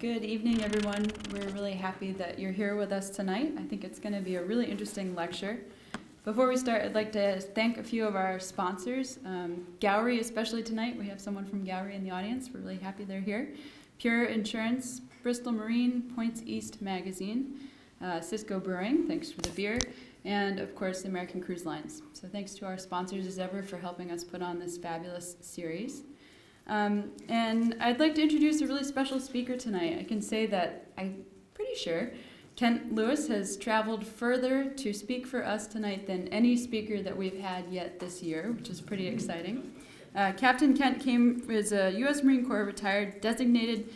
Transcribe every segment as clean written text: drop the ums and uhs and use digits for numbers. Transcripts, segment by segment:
Good evening, everyone. We're really happy that you're here with us tonight. I think it's going to be a really interesting lecture. Before we start, I'd like to thank a few of our sponsors. Gowrie, especially tonight. We have someone from Gowrie in the audience. We're really happy they're here. Pure Insurance, Bristol Marine, Points East Magazine, Cisco Brewing, thanks for the beer, and of course the American Cruise Lines. So thanks to our sponsors as ever for helping us put on this fabulous series. And I'd like to introduce a really special speaker tonight. I can say that I'm pretty sure Kent Lewis has traveled further to speak for us tonight than any speaker that we've had yet this year, which is pretty exciting. Captain Kent is a U.S. Marine Corps retired designated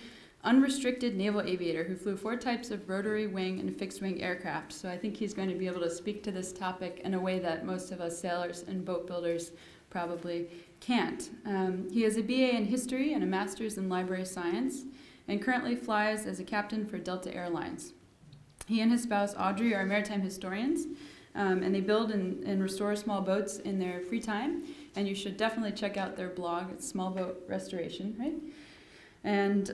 unrestricted naval aviator who flew 4 types of rotary wing and fixed-wing aircraft. So I think he's going to be able to speak to this topic in a way that most of us sailors and boat builders probably can't. He has a BA in history and a master's in library science and currently flies as a captain for Delta Airlines. He and his spouse Audrey are maritime historians, and they build and restore small boats in their free time, and you should definitely check out their blog. It's Small Boat Restoration, right? And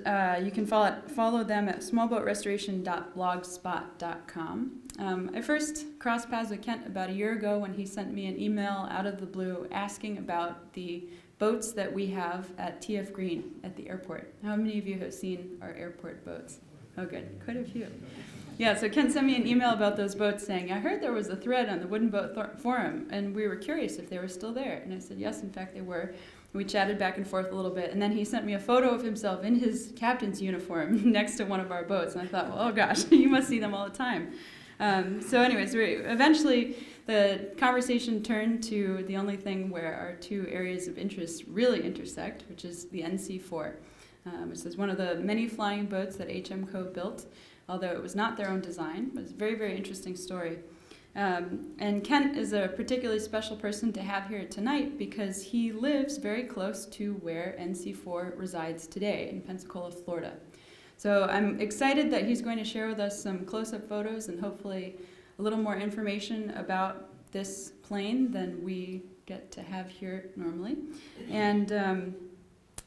you can follow them at smallboatrestoration.blogspot.com. I first crossed paths with Kent about a year ago when he sent me an email out of the blue asking about the boats that we have at TF Green at the airport. How many of you have seen our airport boats? Oh, good. Quite a few. Yeah, so Kent sent me an email about those boats saying, I heard there was a thread on the Wooden Boat Forum, and we were curious if they were still there. And I said, yes, in fact, they were. We chatted back and forth a little bit, and then he sent me a photo of himself in his captain's uniform next to one of our boats, and I thought, well, oh gosh, you must see them all the time. So anyways, eventually the conversation turned to the only thing where our 2 areas of interest really intersect, which is the NC4, which is one of the many flying boats that HMCo built, although it was not their own design. It was a very, very interesting story. And Kent is a particularly special person to have here tonight because he lives very close to where NC4 resides today in Pensacola, Florida. So I'm excited that he's going to share with us some close-up photos and hopefully a little more information about this plane than we get to have here normally. And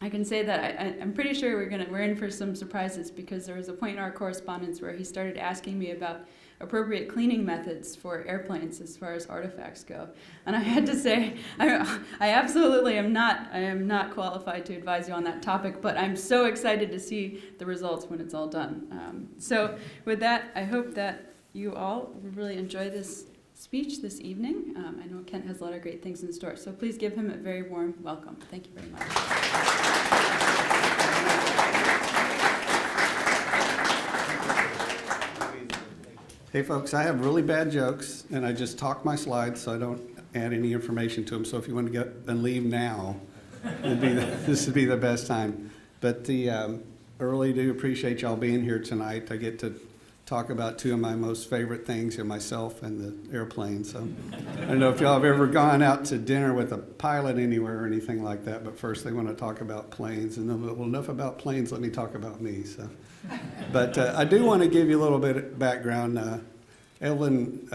I can say that I'm pretty sure we're in for some surprises because there was a point in our correspondence where he started asking me about appropriate cleaning methods for airplanes as far as artifacts go. And I had to say, I absolutely am not qualified to advise you on that topic, but I'm so excited to see the results when it's all done. So with that, I hope that you all really enjoy this speech this evening. I know Kent has a lot of great things in store, so please give him a very warm welcome. Thank you very much. Hey folks, I have really bad jokes, and I just talk my slides so I don't add any information to them. So if you want to get and leave now, this would be the best time. But I really do appreciate y'all being here tonight. I get to talk about 2 of my most favorite things, myself and the airplane. So I don't know if y'all have ever gone out to dinner with a pilot anywhere or anything like that, but first they want to talk about planes. And then, well, enough about planes, let me talk about me. So. But I do want to give you a little bit of background. Evelyn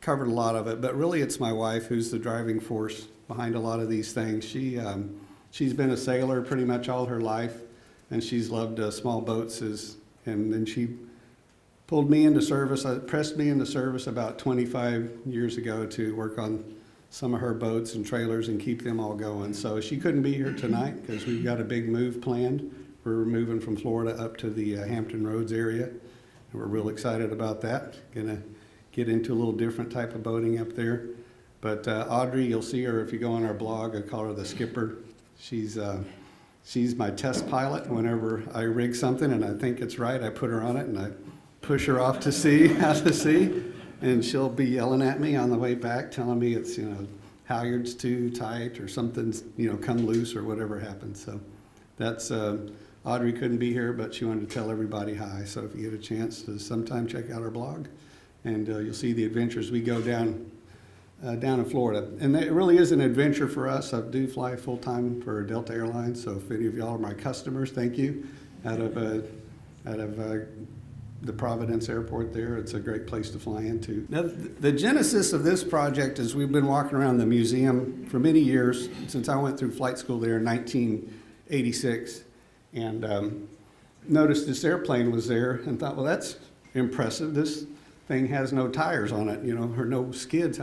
covered a lot of it, but really it's my wife who's the driving force behind a lot of these things. She's been a sailor pretty much all her life, and she's loved small boats. And then she pulled me into service, pressed me into service about 25 years ago to work on some of her boats and trailers and keep them all going. So she couldn't be here tonight because we've got a big move planned. We're moving from Florida up to the Hampton Roads area. We're real excited about that. Gonna get into a little different type of boating up there. But Audrey, you'll see her if you go on our blog. I call her the skipper. She's my test pilot. Whenever I rig something and I think it's right, I put her on it and I push her off to sea, out to sea, and she'll be yelling at me on the way back, telling me it's, halyards too tight or something's, come loose or whatever happens. So that's, Audrey couldn't be here, but she wanted to tell everybody hi. So if you get a chance to sometime check out our blog, and you'll see the adventures we go down in Florida. And it really is an adventure for us. I do fly full-time for Delta Airlines, so if any of y'all are my customers, thank you. Out of the Providence Airport there, it's a great place to fly into. Now, the genesis of this project is we've been walking around the museum for many years, since I went through flight school there in 1986, and noticed this airplane was there and thought, well, that's impressive. This thing has no tires on it, or no skids.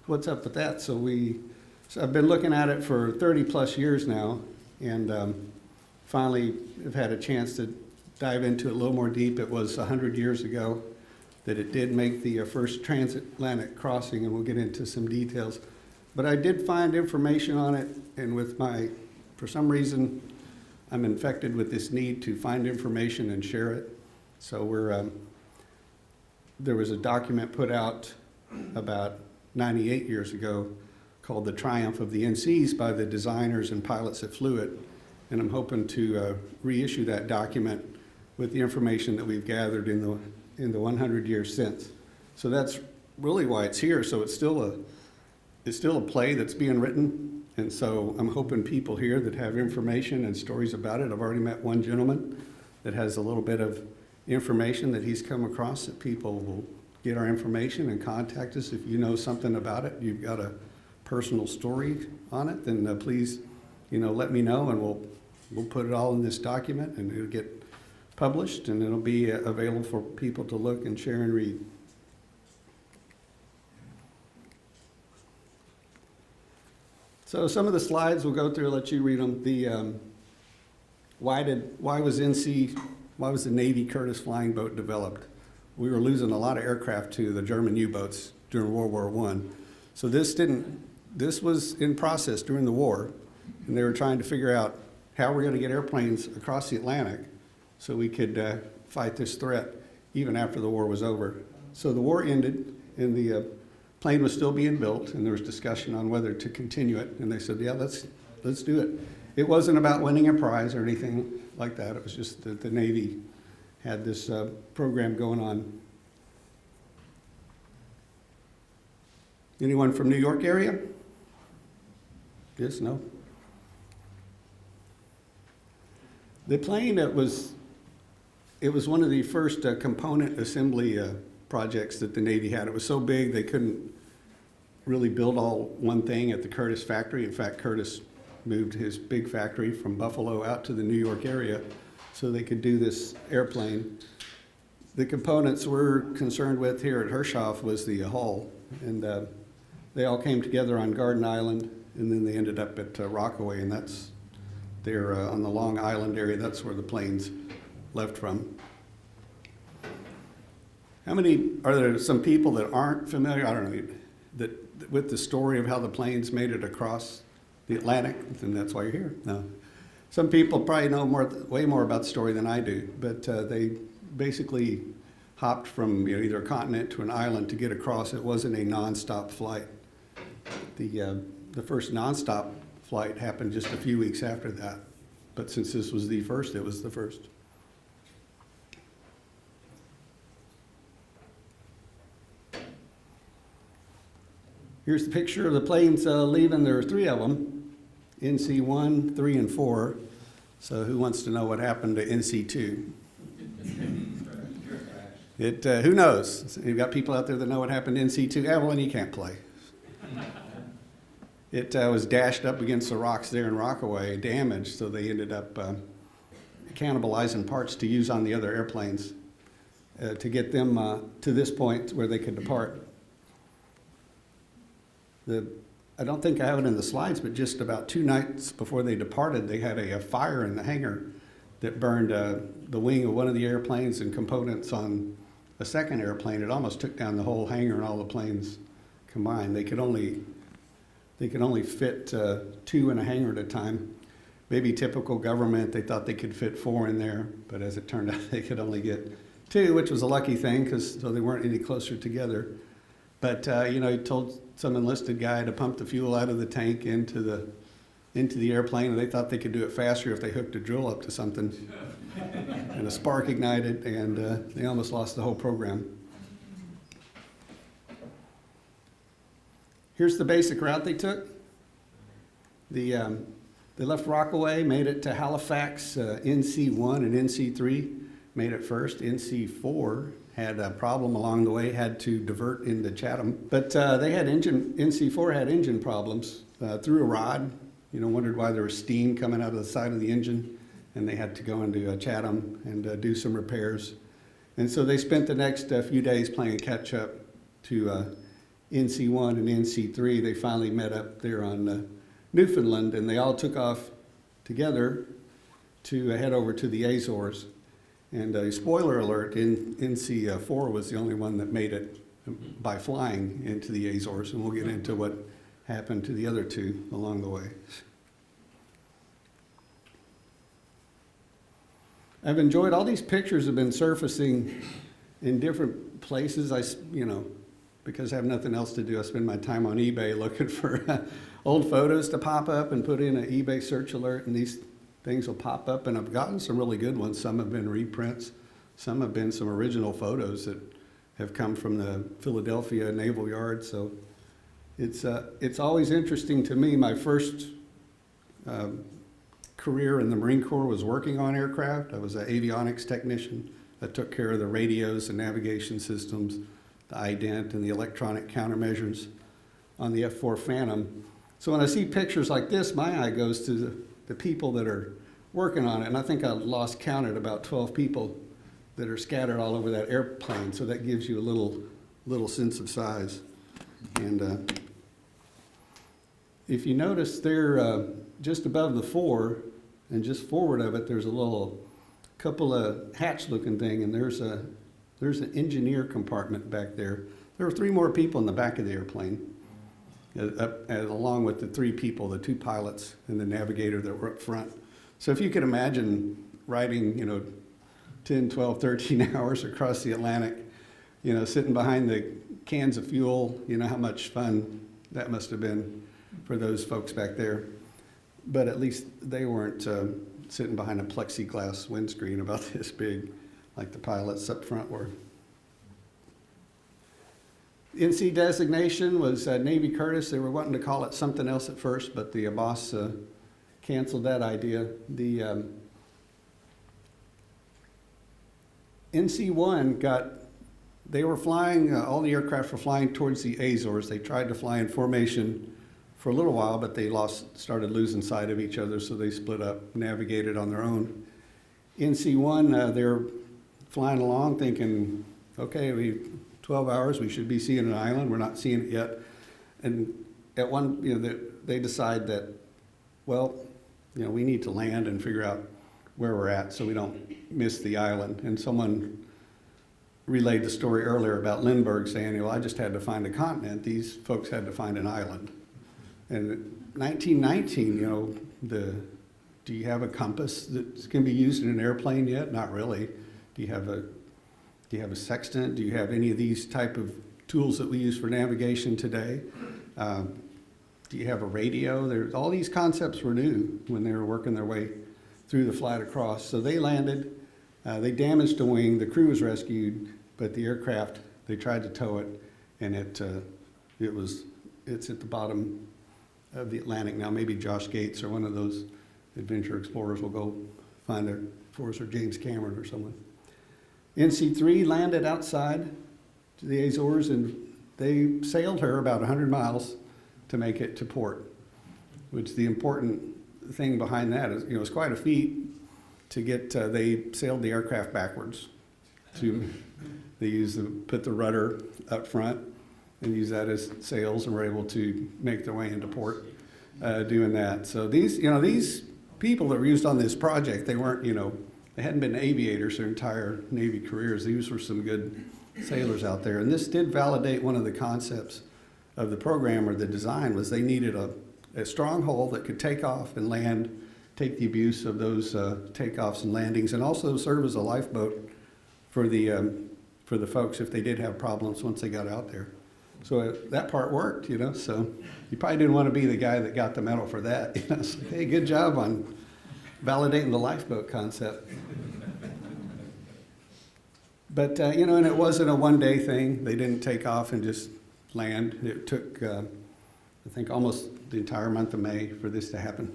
What's up with that? So I've been looking at it for 30 plus years now, and finally have had a chance to dive into it a little more deep. It was 100 years ago that it did make the first transatlantic crossing, and we'll get into some details. But I did find information on it, and for some reason, I'm infected with this need to find information and share it. So there was a document put out about 98 years ago called The Triumph of the Nancies by the designers and pilots that flew it. And I'm hoping to reissue that document with the information that we've gathered in the 100 years since. So that's really why it's here. So it's still a play that's being written. And so I'm hoping people here that have information and stories about it. I've already met one gentleman that has a little bit of information that he's come across, that people will get our information and contact us. If you know something about it, you've got a personal story on it, then please, let me know, and we'll put it all in this document, and it'll get published, and it'll be available for people to look and share and read. So some of the slides we'll go through, let you read them. The why was the Navy Curtiss flying boat developed? We were losing a lot of aircraft to the German U-boats during World War I. So this was in process during the war, and they were trying to figure out how we're going to get airplanes across the Atlantic so we could fight this threat even after the war was over. So the war ended, and the plane was still being built, and there was discussion on whether to continue it, and they said, yeah, let's do it. It wasn't about winning a prize or anything like that. It was just that the Navy had this program going on. Anyone from New York area? Yes, no? The plane, it was one of the first component assembly projects that the Navy had. It was so big they couldn't really build all one thing at the Curtiss factory. In fact, Curtiss moved his big factory from Buffalo out to the New York area so they could do this airplane. The components we're concerned with here at Herreshoff was the hull, and they all came together on Garden Island, and then they ended up at Rockaway, and that's there on the Long Island area. That's where the planes left from. Are there some people that aren't familiar, I don't know, with the story of how the planes made it across the Atlantic? And that's why you're here. No. Some people probably know way more about the story than I do, but they basically hopped from either a continent to an island to get across. It wasn't a nonstop flight. The first nonstop flight happened just a few weeks after that, but since this was the first, it was the first. Here's the picture of the planes leaving. There are 3 of them, NC1, 3, and 4. So who wants to know what happened to NC2? Who knows? You've got people out there that know what happened to NC2. Evelyn, you can't play. It was dashed up against the rocks there in Rockaway, damaged, so they ended up cannibalizing parts to use on the other airplanes to get them to this point where they could depart. I don't think I have it in the slides, but just about 2 nights before they departed, they had a fire in the hangar that burned the wing of one of the airplanes and components on a second airplane. It almost took down the whole hangar and all the planes combined. They could only fit 2 in a hangar at a time. Maybe typical government, they thought they could fit 4 in there, but as it turned out, they could only get 2, which was a lucky thing, because so they weren't any closer together. But he told some enlisted guy to pump the fuel out of the tank into the airplane, and they thought they could do it faster if they hooked a drill up to something. And a spark ignited, and they almost lost the whole program. Here's the basic route they took. They left Rockaway, made it to Halifax, NC1 and NC3 made it first. NC4 had a problem along the way, had to divert into Chatham. But NC4 had engine problems. Threw a rod, wondered why there was steam coming out of the side of the engine, and they had to go into Chatham and do some repairs. And so they spent the next few days playing catch up to NC1 and NC3. They finally met up there on Newfoundland, and they all took off together to head over to the Azores. And spoiler alert, NC4 was the only one that made it by flying into the Azores, and we'll get into what happened to the other 2 along the way. I've enjoyed all these pictures have been surfacing in different places. Because I have nothing else to do, I spend my time on eBay looking for old photos to pop up and put in an eBay search alert, and these things will pop up, and I've gotten some really good ones. Some have been reprints, some have been some original photos that have come from the Philadelphia Naval Yard. So it's always interesting to me. My first career in the Marine Corps was working on aircraft. I was an avionics technician that took care of the radios and navigation systems, the ident and the electronic countermeasures on the F-4 Phantom. So when I see pictures like this, my eye goes to the people that are working on it, and I think I lost count at about 12 people that are scattered all over that airplane, so that gives you a little sense of size. And if you notice there, just above the 4, and just forward of it, there's a couple of hatch-looking thing, and there's an engineer compartment back there. There were 3 more people in the back of the airplane, along with the 3 people, the 2 pilots and the navigator that were up front. So if you could imagine riding, 10, 12, 13 hours across the Atlantic, sitting behind the cans of fuel, how much fun that must have been for those folks back there. But at least they weren't sitting behind a plexiglass windscreen about this big, like the pilots up front were. NC designation was Navy Curtis. They were wanting to call it something else at first, but the boss canceled that idea. The NC1 they were flying, all the aircraft were flying towards the Azores. They tried to fly in formation for a little while, but they started losing sight of each other, so they split up, navigated on their own. NC1, they're flying along thinking, okay, 12 hours, we should be seeing an island. We're not seeing it yet. And at one, they decide that, we need to land and figure out where we're at so we don't miss the island. And someone relayed the story earlier about Lindbergh saying, I just had to find a continent. These folks had to find an island. And in 1919, do you have a compass that's going to be used in an airplane yet? Not really. Do you have a sextant? Do you have any of these type of tools that we use for navigation today? Do you have a radio? All these concepts were new when they were working their way through the flight across. So they landed, they damaged a wing, the crew was rescued, but the aircraft, they tried to tow it, and it's at the bottom of the Atlantic now. Maybe Josh Gates or one of those adventure explorers will go find it for us, or James Cameron or someone. NC3 landed outside to the Azores, and they sailed her about 100 miles to make it to port, which the important thing behind that is, it's quite a feat to get, they sailed the aircraft backwards. They put the rudder up front and use that as sails, and were able to make their way into port doing that. So these people that were used on this project, they weren't, they hadn't been aviators their entire Navy careers. These were some good sailors out there. And this did validate one of the concepts of the program, or the design, was they needed a strong hull that could take off and land, take the abuse of those takeoffs and landings, and also serve as a lifeboat for the folks if they did have problems once they got out there. So that part worked, so you probably didn't want to be the guy that got the medal for that. It's like, hey, good job on validating the lifeboat concept. But, and it wasn't a one-day thing. They didn't take off and just land. It took, I think, almost the entire month of May for this to happen.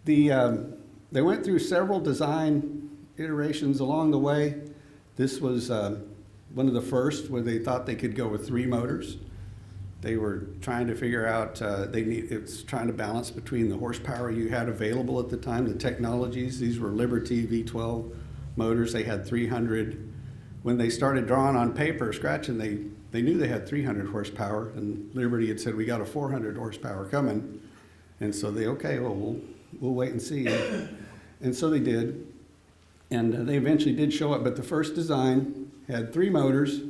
They went through several design iterations along the way. This was one of the first where they thought they could go with 3 motors. They were trying to figure out, it's trying to balance between the horsepower you had available at the time, the technologies. These were Liberty V12 motors. They had 300. When they started drawing on paper, scratching, they knew they had 300 horsepower, and Liberty had said, we got a 400 horsepower coming. And so we'll wait and see. And so they did. And they eventually did show up, but the first design had 3 motors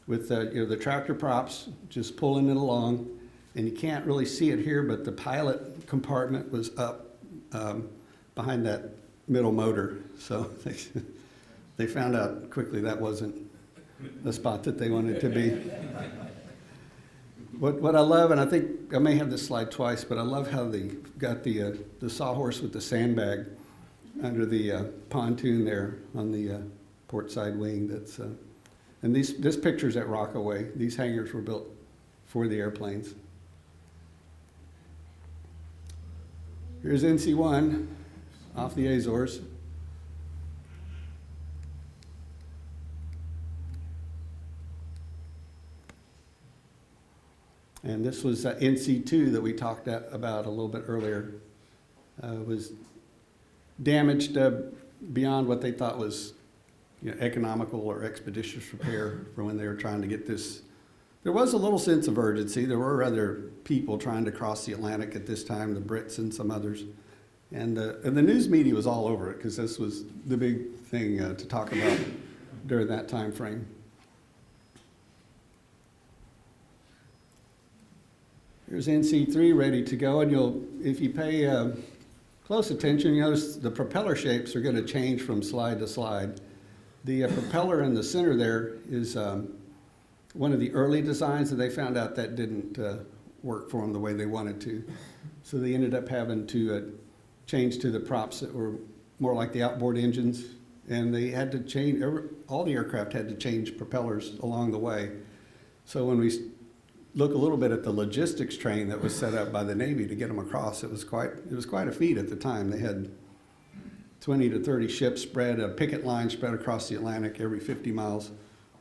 with the tractor props just pulling it along. And you can't really see it here, but the pilot compartment was up behind that middle motor. So they found out quickly that wasn't the spot that they wanted to be. What I love, and I think I may have this slide twice, but I love how they got the sawhorse with the sandbag under the pontoon there on the port side wing. That's and this picture's at Rockaway. These hangars were built for the airplanes. Here's NC-1 off the Azores. And this was NC-2 that we talked about a little bit earlier. Was damaged beyond what they thought was economical or expeditious repair for when they were trying to get this. There was a little sense of urgency. There were other people trying to cross the Atlantic at this time, the Brits and some others. And the news media was all over it because this was the big thing to talk about during that time frame. Here's NC-3 ready to go, and if you pay close attention, you notice the propeller shapes are going to change from slide to slide. The propeller in the center there is one of the early designs, and they found out that didn't work for them the way they wanted to. So they ended up having to change to the props that were more like the outboard engines, and they had to change, all the aircraft had to change propellers along the way. So when we look a little bit at the logistics train that was set up by the Navy to get them across, it was quite a feat at the time. They had 20 to 30 ships spread, a picket line spread across the Atlantic every 50 miles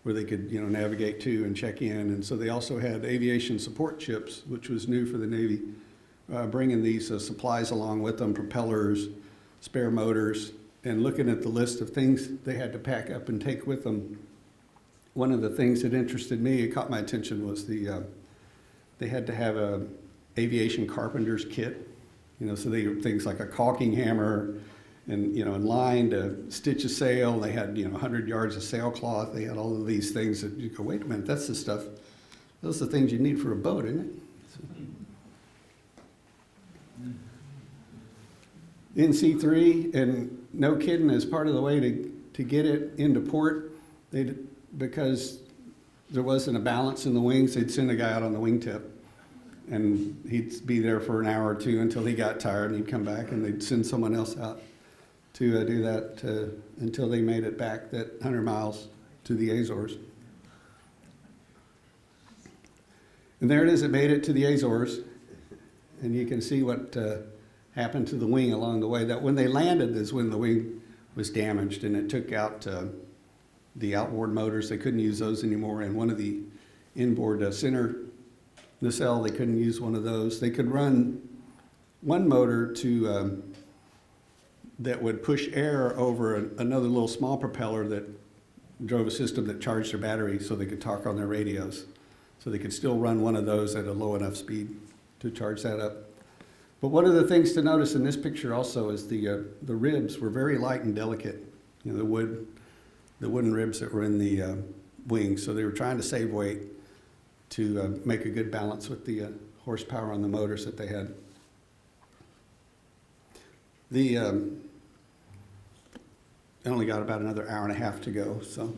where they could navigate to and check in. And so they also had aviation support ships, which was new for the Navy, bringing these supplies along with them, propellers, spare motors, and looking at the list of things they had to pack up and take with them. One of the things that interested me, it caught my attention, was they had to have a aviation carpenter's kit. So things like a caulking hammer and and line to stitch a sail. They had 100 yards of sailcloth. They had all of these things that you go, wait a minute, that's the stuff. Those are the things you need for a boat, isn't it? NC-3, and no kidding, as part of the way to get it into port, because there wasn't a balance in the wings, they'd send a guy out on the wingtip, and he'd be there for an hour or two until he got tired, and he'd come back, and they'd send someone else out to do that until they made it back that 100 miles to the Azores. And there it is, it made it to the Azores, and you can see what happened to the wing along the way. That when they landed is when the wing was damaged, and it took out the outboard motors. They couldn't use those anymore, and one of the inboard center nacelle, they couldn't use one of those. They could run one motor to that would push air over another little small propeller that drove a system that charged their battery so they could talk on their radios. So they could still run one of those at a low enough speed to charge that up. But one of the things to notice in this picture also is the ribs were very light and delicate. You know, the wooden ribs that were in the wings. So they were trying to save weight to make a good balance with the horsepower on the motors that they had. I only got about another hour and a half to go, so.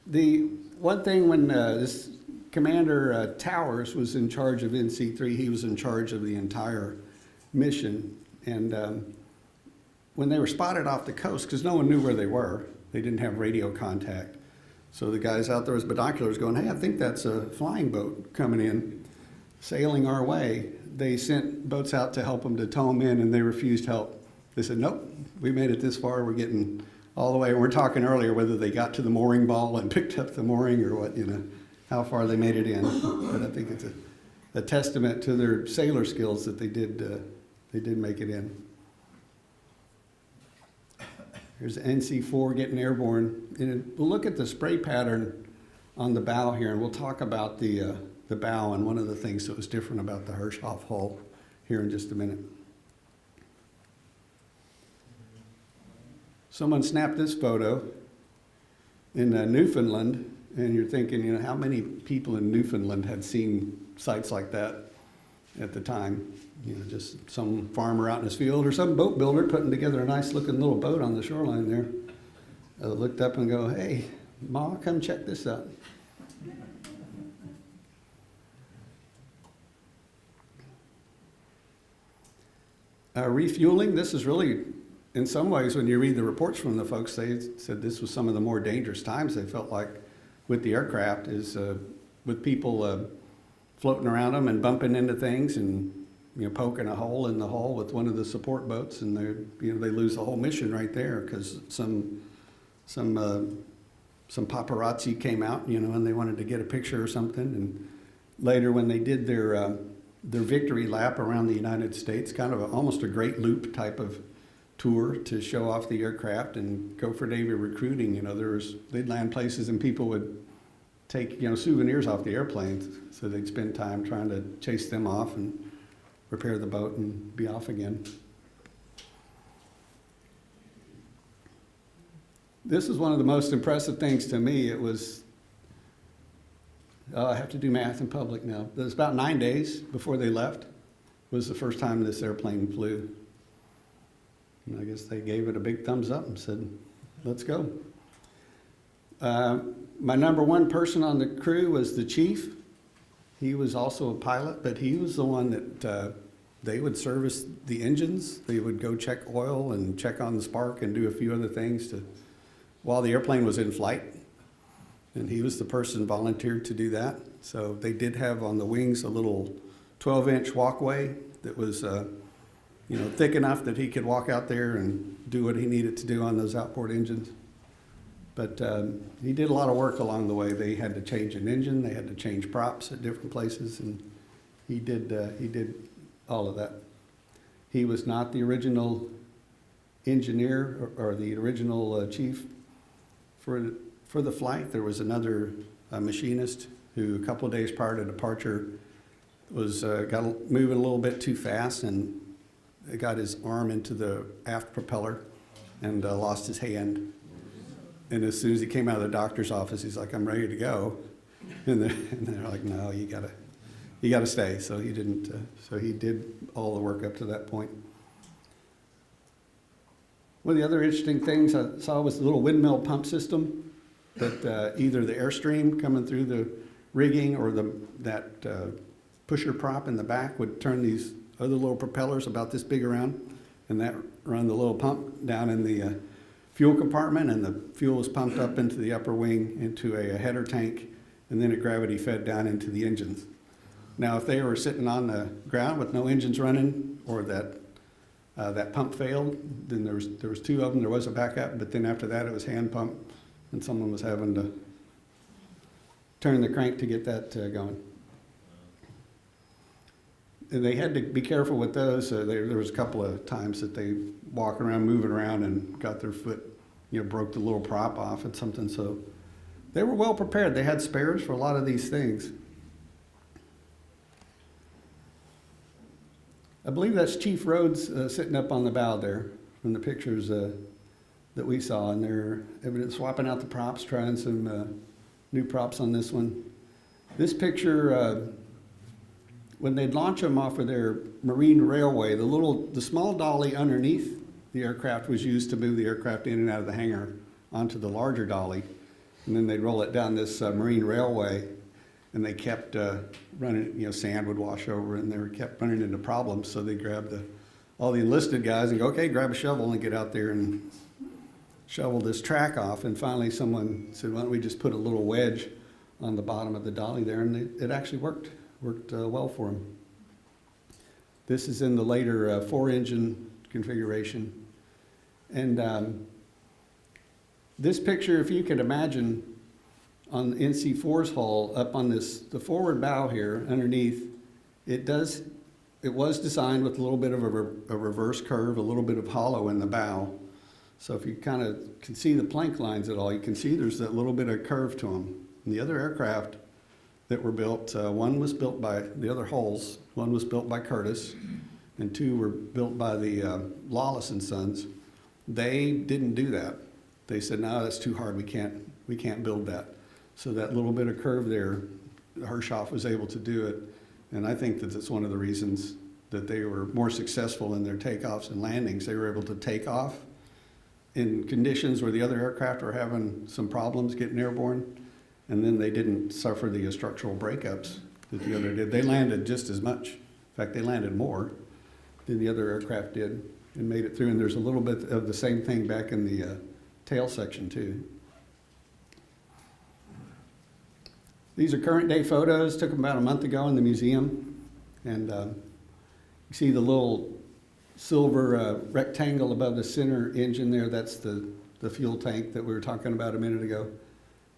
The one thing when this Commander Towers was in charge of NC3, he was in charge of the entire mission. And when they were spotted off the coast, because no one knew where they were, they didn't have radio contact. So the guys out there with binoculars going, hey, I think that's a flying boat coming in, sailing our way. They sent boats out to help them to tow them in, and they refused help. They said, nope, we made it this far, we're getting all the way. And we're talking earlier whether they got to the mooring ball and picked up the mooring or what, you know, how far they made it in. But I think it's a testament to their sailor skills that they did make it in. Here's NC4 getting airborne. And we'll look at the spray pattern on the bow here, and we'll talk about the bow and one of the things that was different about the Herreshoff hull here in just a minute. Someone snapped this photo in Newfoundland, and you're thinking, you know, how many people in Newfoundland had seen sites like that at the time? You know, just some farmer out in his field or some boat builder putting together a nice looking little boat on the shoreline there. Looked up and go, hey, Ma, come check this out. Refueling, this is really, in some ways, when you read the reports from the folks, they said this was some of the more dangerous times they felt like with the aircraft, is with people floating around them and bumping into things and, you know, poking a hole in the hull with one of the support boats, and they lose the whole mission right there because some paparazzi came out, you know, and they wanted to get a picture or something. And later, when they did their victory lap around the United States, kind of almost a Great Loop type of tour to show off the aircraft and go for Navy recruiting, you know, they'd land places and people would take, you know, souvenirs off the airplanes, so they'd spend time trying to chase them off and repair the boat and be off again. This is one of the most impressive things to me. It was, I have to do math in public now. It was about 9 days before they left was the first time this airplane flew. And I guess they gave it a big thumbs up and said, let's go. My number one person on the crew was the chief. He was also a pilot, but he was the one that they would service the engines. They would go check oil and check on the spark and do a few other things while the airplane was in flight. And he was the person volunteered to do that. So they did have on the wings a little 12-inch walkway that was thick enough that he could walk out there and do what he needed to do on those outboard engines. But he did a lot of work along the way. They had to change an engine, they had to change props at different places, and he did all of that. He was not the original engineer or the original chief for the flight. There was another machinist who, a couple of days prior to departure, was got moving a little bit too fast and got his arm into the aft propeller and lost his hand. And as soon as he came out of the doctor's office, he's like, I'm ready to go. And they're like, no, you gotta stay. So he didn't, so he did all the work up to that point. One of the other interesting things I saw was the little windmill pump system that either the airstream coming through the rigging or that pusher prop in the back would turn these other little propellers about this big around, and that run the little pump down in the fuel compartment, and the fuel was pumped up into the upper wing into a header tank, and then it gravity fed down into the engines. Now, if they were sitting on the ground with no engines running, or that pump failed, then there was two of them. There was a backup, but then after that, it was hand pump, and someone was having to turn the crank to get that going. And they had to be careful with those. There was a couple of times that they walking around, moving around, and got their foot, broke the little prop off and something. So they were well prepared. They had spares for a lot of these things. I believe that's Chief Rhodes sitting up on the bow there from the pictures that we saw, and they're swapping out the props, trying some new props on this one. This picture, when they'd launch them off of their marine railway, the small dolly underneath the aircraft was used to move the aircraft in and out of the hangar onto the larger dolly, and then they'd roll it down this marine railway, and they kept running, sand would wash over, and they kept running into problems, so they grabbed all the enlisted guys and go, okay, grab a shovel and get out there and shovel this track off. And finally someone said, why don't we just put a little wedge on the bottom of the dolly there, and it actually worked well for them. This is in the later 4-engine configuration. And this picture, if you could imagine, on NC4's hull, up on the forward bow here underneath, it was designed with a little bit of a reverse curve, a little bit of hollow in the bow. So if you kind of can see the plank lines at all, you can see there's that little bit of curve to them. And the other aircraft that were built, one was built by the other hulls, one was built by Curtiss, and 2 were built by the Lawless and Sons. They didn't do that. They said, no, that's too hard, we can't build that. So that little bit of curve there, Herreshoff was able to do it. And I think that that's one of the reasons that they were more successful in their takeoffs and landings. They were able to take off in conditions where the other aircraft were having some problems getting airborne, and then they didn't suffer the structural breakups that the other did. They landed just as much. In fact, they landed more than the other aircraft did and made it through. And there's a little bit of the same thing back in the tail section too. These are current day photos, took them about a month ago in the museum. And you see the little silver rectangle above the center engine there, that's the fuel tank that we were talking about a minute ago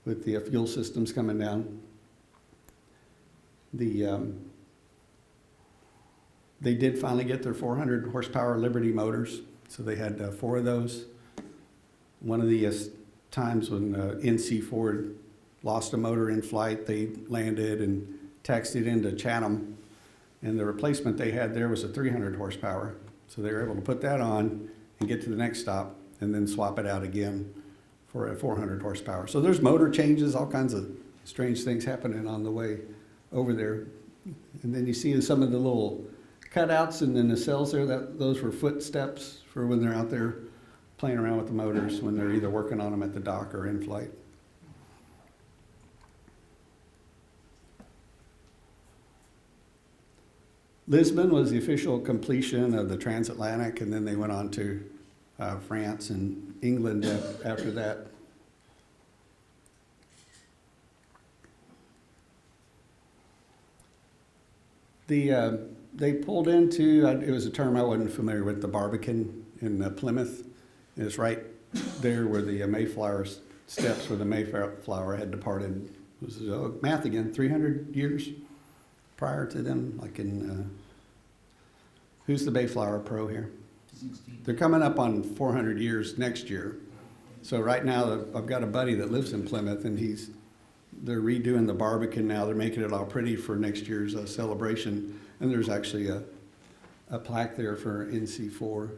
with the fuel systems coming down. They did finally get their 400 horsepower Liberty motors, so they had 4 of those. One of the times when NC4 lost a motor in flight, they landed and taxied into Chatham, and the replacement they had there was a 300 horsepower. So they were able to put that on and get to the next stop and then swap it out again for a 400 horsepower. So there's motor changes, all kinds of strange things happening on the way over there. And then you see some of the little cutouts and then the cells there, those were footsteps for when they're out there playing around with the motors, when they're either working on them at the dock or in flight. Lisbon was the official completion of the Transatlantic, and then they went on to France and England after that. They pulled into, it was a term I wasn't familiar with, the Barbican in Plymouth. And it's right there where the Mayflower steps where the Mayflower had departed. It was math again, 300 years prior to them, like in, who's the Mayflower pro here? 16. They're coming up on 400 years next year. So right now, I've got a buddy that lives in Plymouth, and they're redoing the Barbican now. They're making it all pretty for next year's celebration. And there's actually a plaque there for NC4.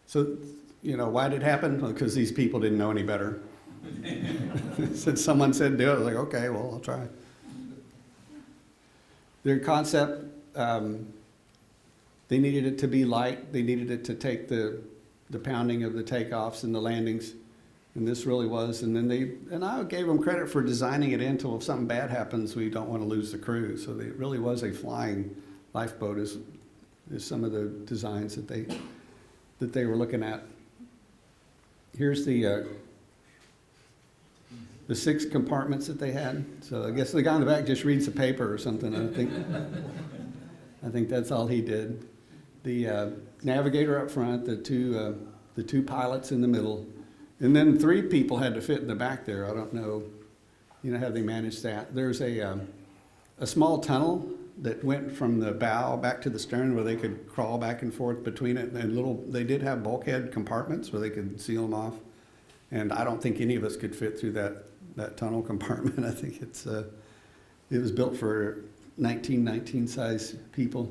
So, why did it happen? Because these people didn't know any better. Someone said do it. I was like, okay, well, I'll try. Their concept, they needed it to be light. They needed it to take the pounding of the takeoffs and the landings. And this really was. And then I gave them credit for designing it into, if something bad happens, we don't want to lose the crew. So it really was a flying lifeboat is some of the designs that they were looking at. Here's the 6 compartments that they had. So I guess the guy in the back just reads the paper or something. I think that's all he did. The navigator up front, the two pilots in the middle, and then 3 people had to fit in the back there. I don't know, how they managed that. There's a small tunnel that went from the bow back to the stern where they could crawl back and forth between it, and they did have bulkhead compartments where they could seal them off. And I don't think any of us could fit through that tunnel compartment. I think it was built for 1919 size people.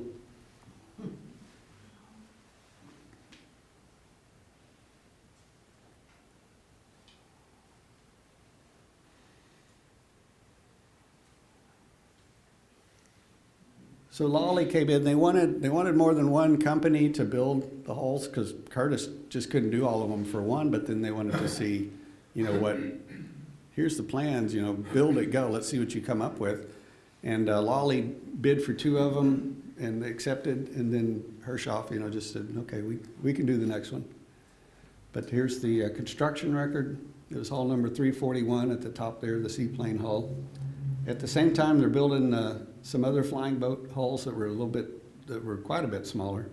So Lawley came in. They wanted more than one company to build the hulls because Curtis just couldn't do all of them for one. But then they wanted to see, here's the plans. Build it, go. Let's see what you come up with. And Lawley bid for two of them and they accepted. And then Herreshoff, just said, okay, we can do the next one. But here's the construction record. It was hull number 341 at the top there, the seaplane hull. At the same time, they're building some other flying boat hulls that were quite a bit smaller.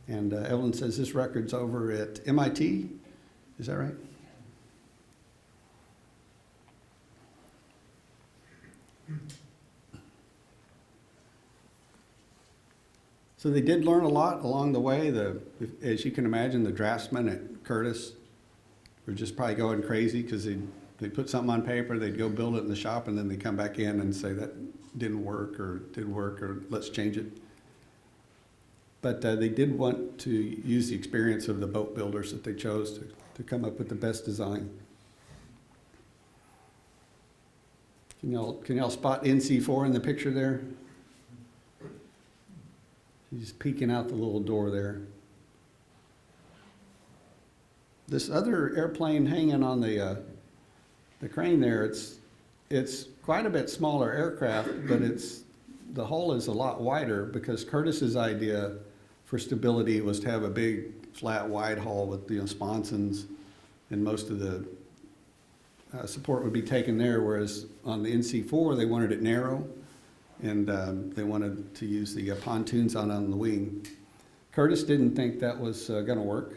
And Evelyn says this record's over at MIT. Is that right? So they did learn a lot along the way. As you can imagine, the draftsmen at Curtis were just probably going crazy because they put something on paper, they'd go build it in the shop, and then they come back in and say that didn't work or did work or let's change it. But they did want to use the experience of the boat builders that they chose to come up with the best design. Can y'all spot NC4 in the picture there? He's peeking out the little door there. This other airplane hanging on the crane there, it's quite a bit smaller aircraft, but the hull is a lot wider because Curtis's idea for stability was to have a big, flat, wide hull with sponsons, and most of the support would be taken there, whereas on the NC4 they wanted it narrow, and they wanted to use the pontoons on the wing. Curtis didn't think that was going to work,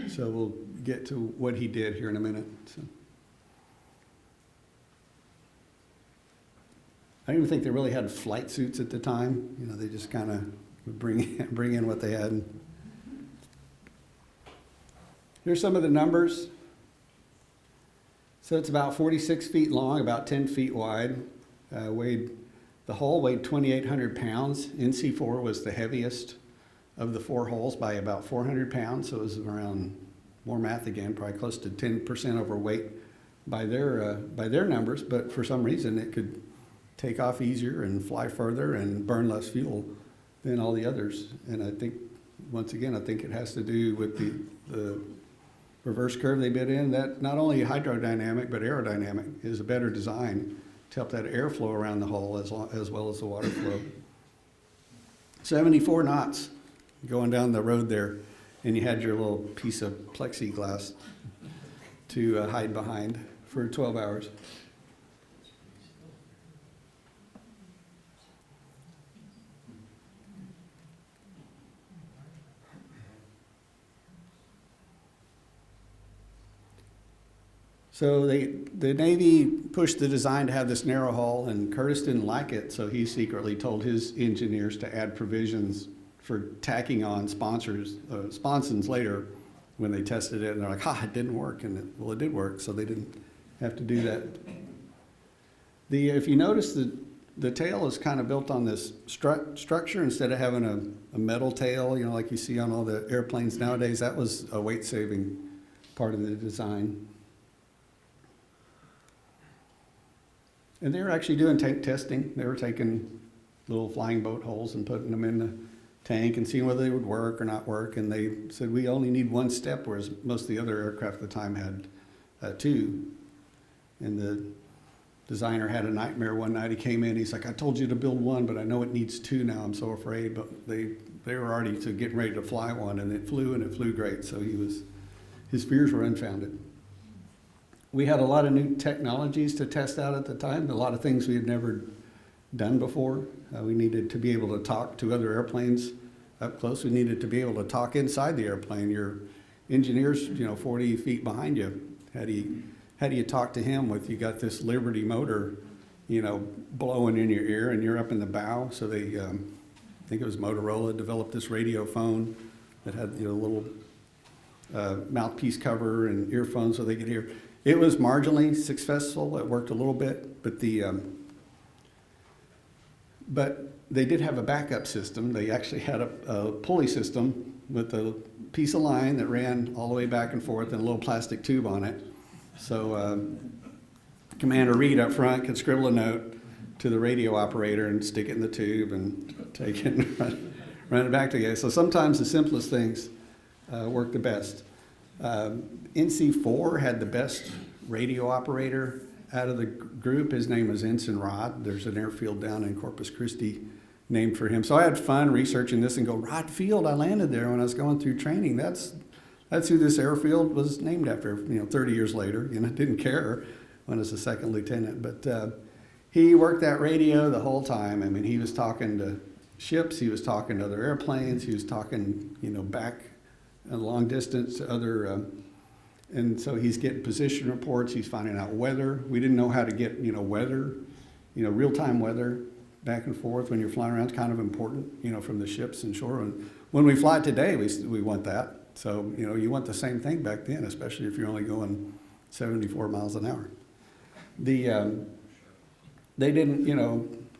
so we'll get to what he did here in a minute. So. I don't even think they really had flight suits at the time. They just kind of would bring in what they had. Here's some of the numbers. So it's about 46 feet long, about 10 feet wide. The hull weighed 2,800 pounds. NC4 was the heaviest of the four hulls by about 400 pounds. So it was around, more math again, probably close to 10% overweight by their numbers. But for some reason, it could take off easier and fly further and burn less fuel than all the others. And I think, once again, it has to do with the reverse curve they bid in. That not only hydrodynamic, but aerodynamic is a better design to help that airflow around the hull as well as the water flow. 74 knots going down the road there, and you had your little piece of plexiglass to hide behind for 12 hours. So the Navy pushed the design to have this narrow hull, and Curtis didn't like it, so he secretly told his engineers to add provisions for tacking on sponsons later when they tested it, and they're like, it didn't work, and it did work, so they didn't have to do that. If you notice, the tail is kind of built on this structure instead of having a metal tail, like you see on all the airplanes nowadays. That was a weight-saving part of the design. And they were actually doing tank testing. They were taking little flying boat holes and putting them in the tank and seeing whether they would work or not work. And they said, we only need one step, whereas most of the other aircraft at the time had two. And the designer had a nightmare one night. He came in, he's like, I told you to build one, but I know it needs two now. I'm so afraid. But they were already getting ready to fly one, and it flew great. So his fears were unfounded. We had a lot of new technologies to test out at the time, a lot of things we had never done before. We needed to be able to talk to other airplanes up close. We needed to be able to talk inside the airplane. Your engineer's 40 feet behind you. How do you talk to him with, you got this Liberty motor blowing in your ear, and you're up in the bow. So they, I think it was Motorola, developed this radio phone that had, a little mouthpiece cover and earphones so they could hear. It was marginally successful. It worked a little bit, but but they did have a backup system. They actually had a pulley system with a piece of line that ran all the way back and forth and a little plastic tube on it. So Commander Reed up front could scribble a note to the radio operator and stick it in the tube and take it and run it back to you. So sometimes the simplest things work the best. NC4 had the best radio operator out of the group. His name was Ensign Rod. There's an airfield down in Corpus Christi named for him. So I had fun researching this and go, Rod Field, I landed there when I was going through training. That's who this airfield was named after, 30 years later. Didn't care when I was a second lieutenant. But he worked that radio the whole time. I mean, he was talking to ships, he was talking to other airplanes, he was talking, back a long distance to other, and so he's getting position reports, he's finding out weather. We didn't know how to get, weather, real-time weather back and forth when you're flying around. It's kind of important, from the ships and shore. And when we fly today, we want that. So, you want the same thing back then, especially if you're only going 74 miles an hour. They didn't,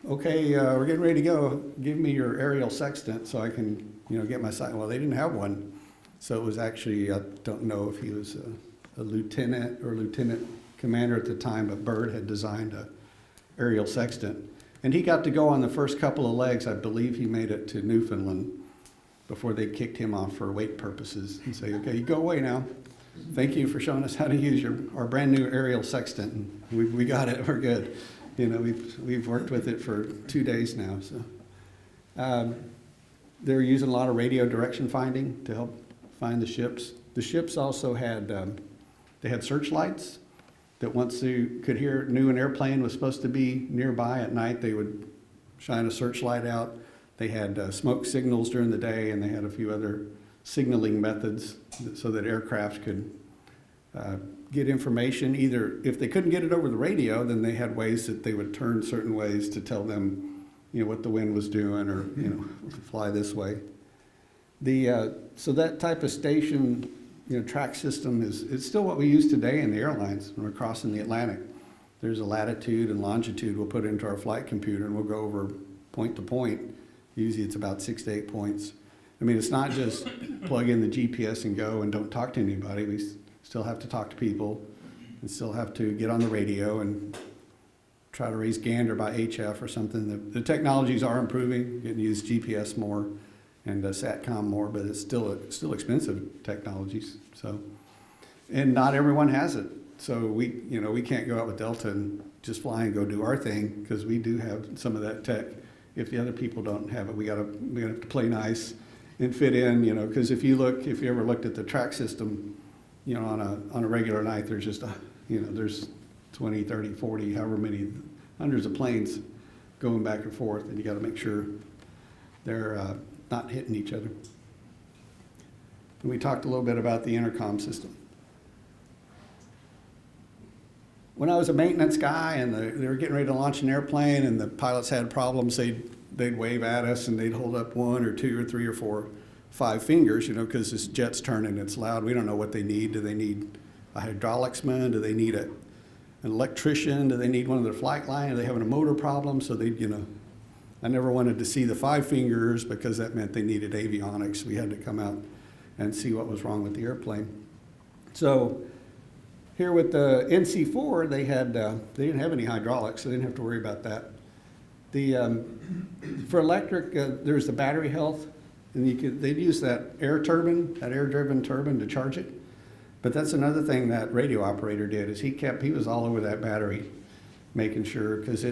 okay, we're getting ready to go. Give me your aerial sextant so I can, get my sight. Well, they didn't have one. So it was actually, I don't know if he was a lieutenant or lieutenant commander at the time, but Byrd had designed a aerial sextant. And he got to go on the first couple of legs. I believe he made it to Newfoundland before they kicked him off for weight purposes and say, okay, you go away now. Thank you for showing us how to use our brand new aerial sextant. And we got it, we're good. We've worked with it for 2 days now. So they're using a lot of radio direction finding to help find the ships. The ships also had, they had searchlights that once you could knew an airplane was supposed to be nearby at night, they would shine a searchlight out. They had smoke signals during the day, and they had a few other signaling methods so that aircraft could get information. Either if they couldn't get it over the radio, then they had ways that they would turn certain ways to tell them, what the wind was doing, or fly this way. So that type of station, track system it's still what we use today in the airlines when we're crossing the Atlantic. There's a latitude and longitude we'll put into our flight computer, and we'll go over point to point. Usually it's about 6 to 8 points. I mean, it's not just plug in the GPS and go and don't talk to anybody. We still have to talk to people and still have to get on the radio and try to raise gander by HF or something. The technologies are improving. You can use GPS more and SATCOM more, but it's still expensive technologies. So, and not everyone has it. So we can't go out with Delta and just fly and go do our thing, because we do have some of that tech. If the other people don't have it, we have to play nice and fit in, because if you ever looked at the track system, on a regular night, there's just there's 20, 30, 40, however many, hundreds of planes going back and forth, and you got to make sure they're not hitting each other. And we talked a little bit about the intercom system. When I was a maintenance guy and they were getting ready to launch an airplane and the pilots had problems, they'd wave at us and they'd hold up 1 or 2 or 3 or 4, 5 fingers, because this jet's turning, it's loud. We don't know what they need. Do they need a hydraulicsman? Do they need an electrician? Do they need one of their flight line? Are they having a motor problem? So I never wanted to see the 5 fingers, because that meant they needed avionics. We had to come out and see what was wrong with the airplane. So here with the NC4, they didn't have any hydraulics, so they didn't have to worry about that. For electric, there's the battery health, and they'd use that air-driven turbine to charge it. But that's another thing that radio operator did, is he was all over that battery, making sure, because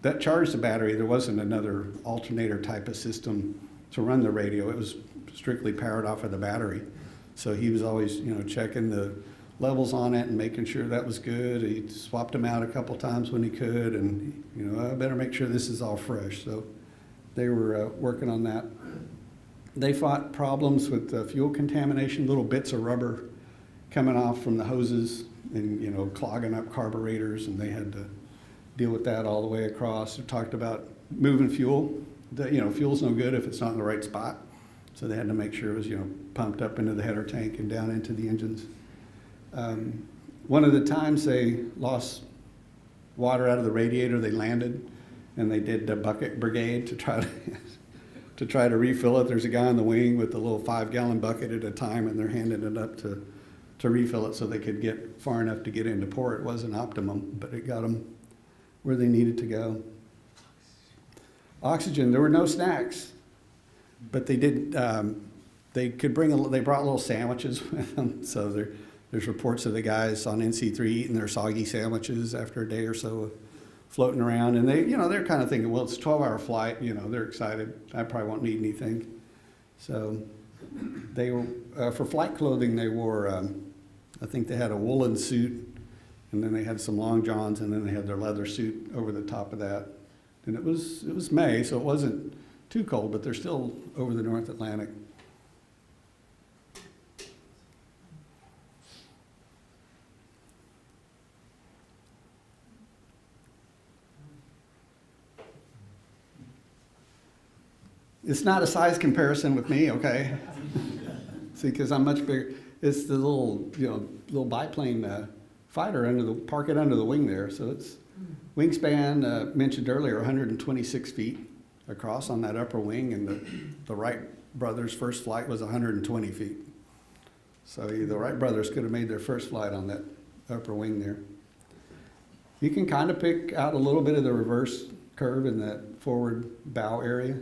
that charged the battery. There wasn't another alternator type of system to run the radio. It was strictly powered off of the battery. So he was always, checking the levels on it and making sure that was good. He swapped them out a couple times when he could, and I better make sure this is all fresh. So they were working on that. They fought problems with fuel contamination, little bits of rubber coming off from the hoses and clogging up carburetors, and they had to deal with that all the way across. We talked about moving fuel. Fuel's no good if it's not in the right spot. So they had to make sure it was, pumped up into the header tank and down into the engines. One of the times they lost water out of the radiator, they landed and they did the bucket brigade to try to refill it. There's a guy on the wing with a little 5-gallon bucket at a time, and they're handing it up to refill it so they could get far enough to get into port. It wasn't optimum, but it got them where they needed to go. Oxygen, there were no snacks, but they did. They brought little sandwiches with them. So there's reports of the guys on NC3 eating their soggy sandwiches after a day or so of floating around, and they're kind of thinking, well, it's a 12-hour flight. They're excited. I probably won't need anything. So they were for flight clothing. They wore, I think they had a woolen suit, and then they had some long johns, and then they had their leather suit over the top of that. And it was May, so it wasn't too cold, but they're still over the North Atlantic. It's not a size comparison with me, okay? See, because I'm much bigger. It's the little biplane fighter park it under the wing there. So it's wingspan, mentioned earlier, 126 feet across on that upper wing, and the Wright brothers' first flight was 120 feet. So the Wright brothers could have made their first flight on that upper wing there. You can kind of pick out a little bit of the reverse curve in that forward bow area.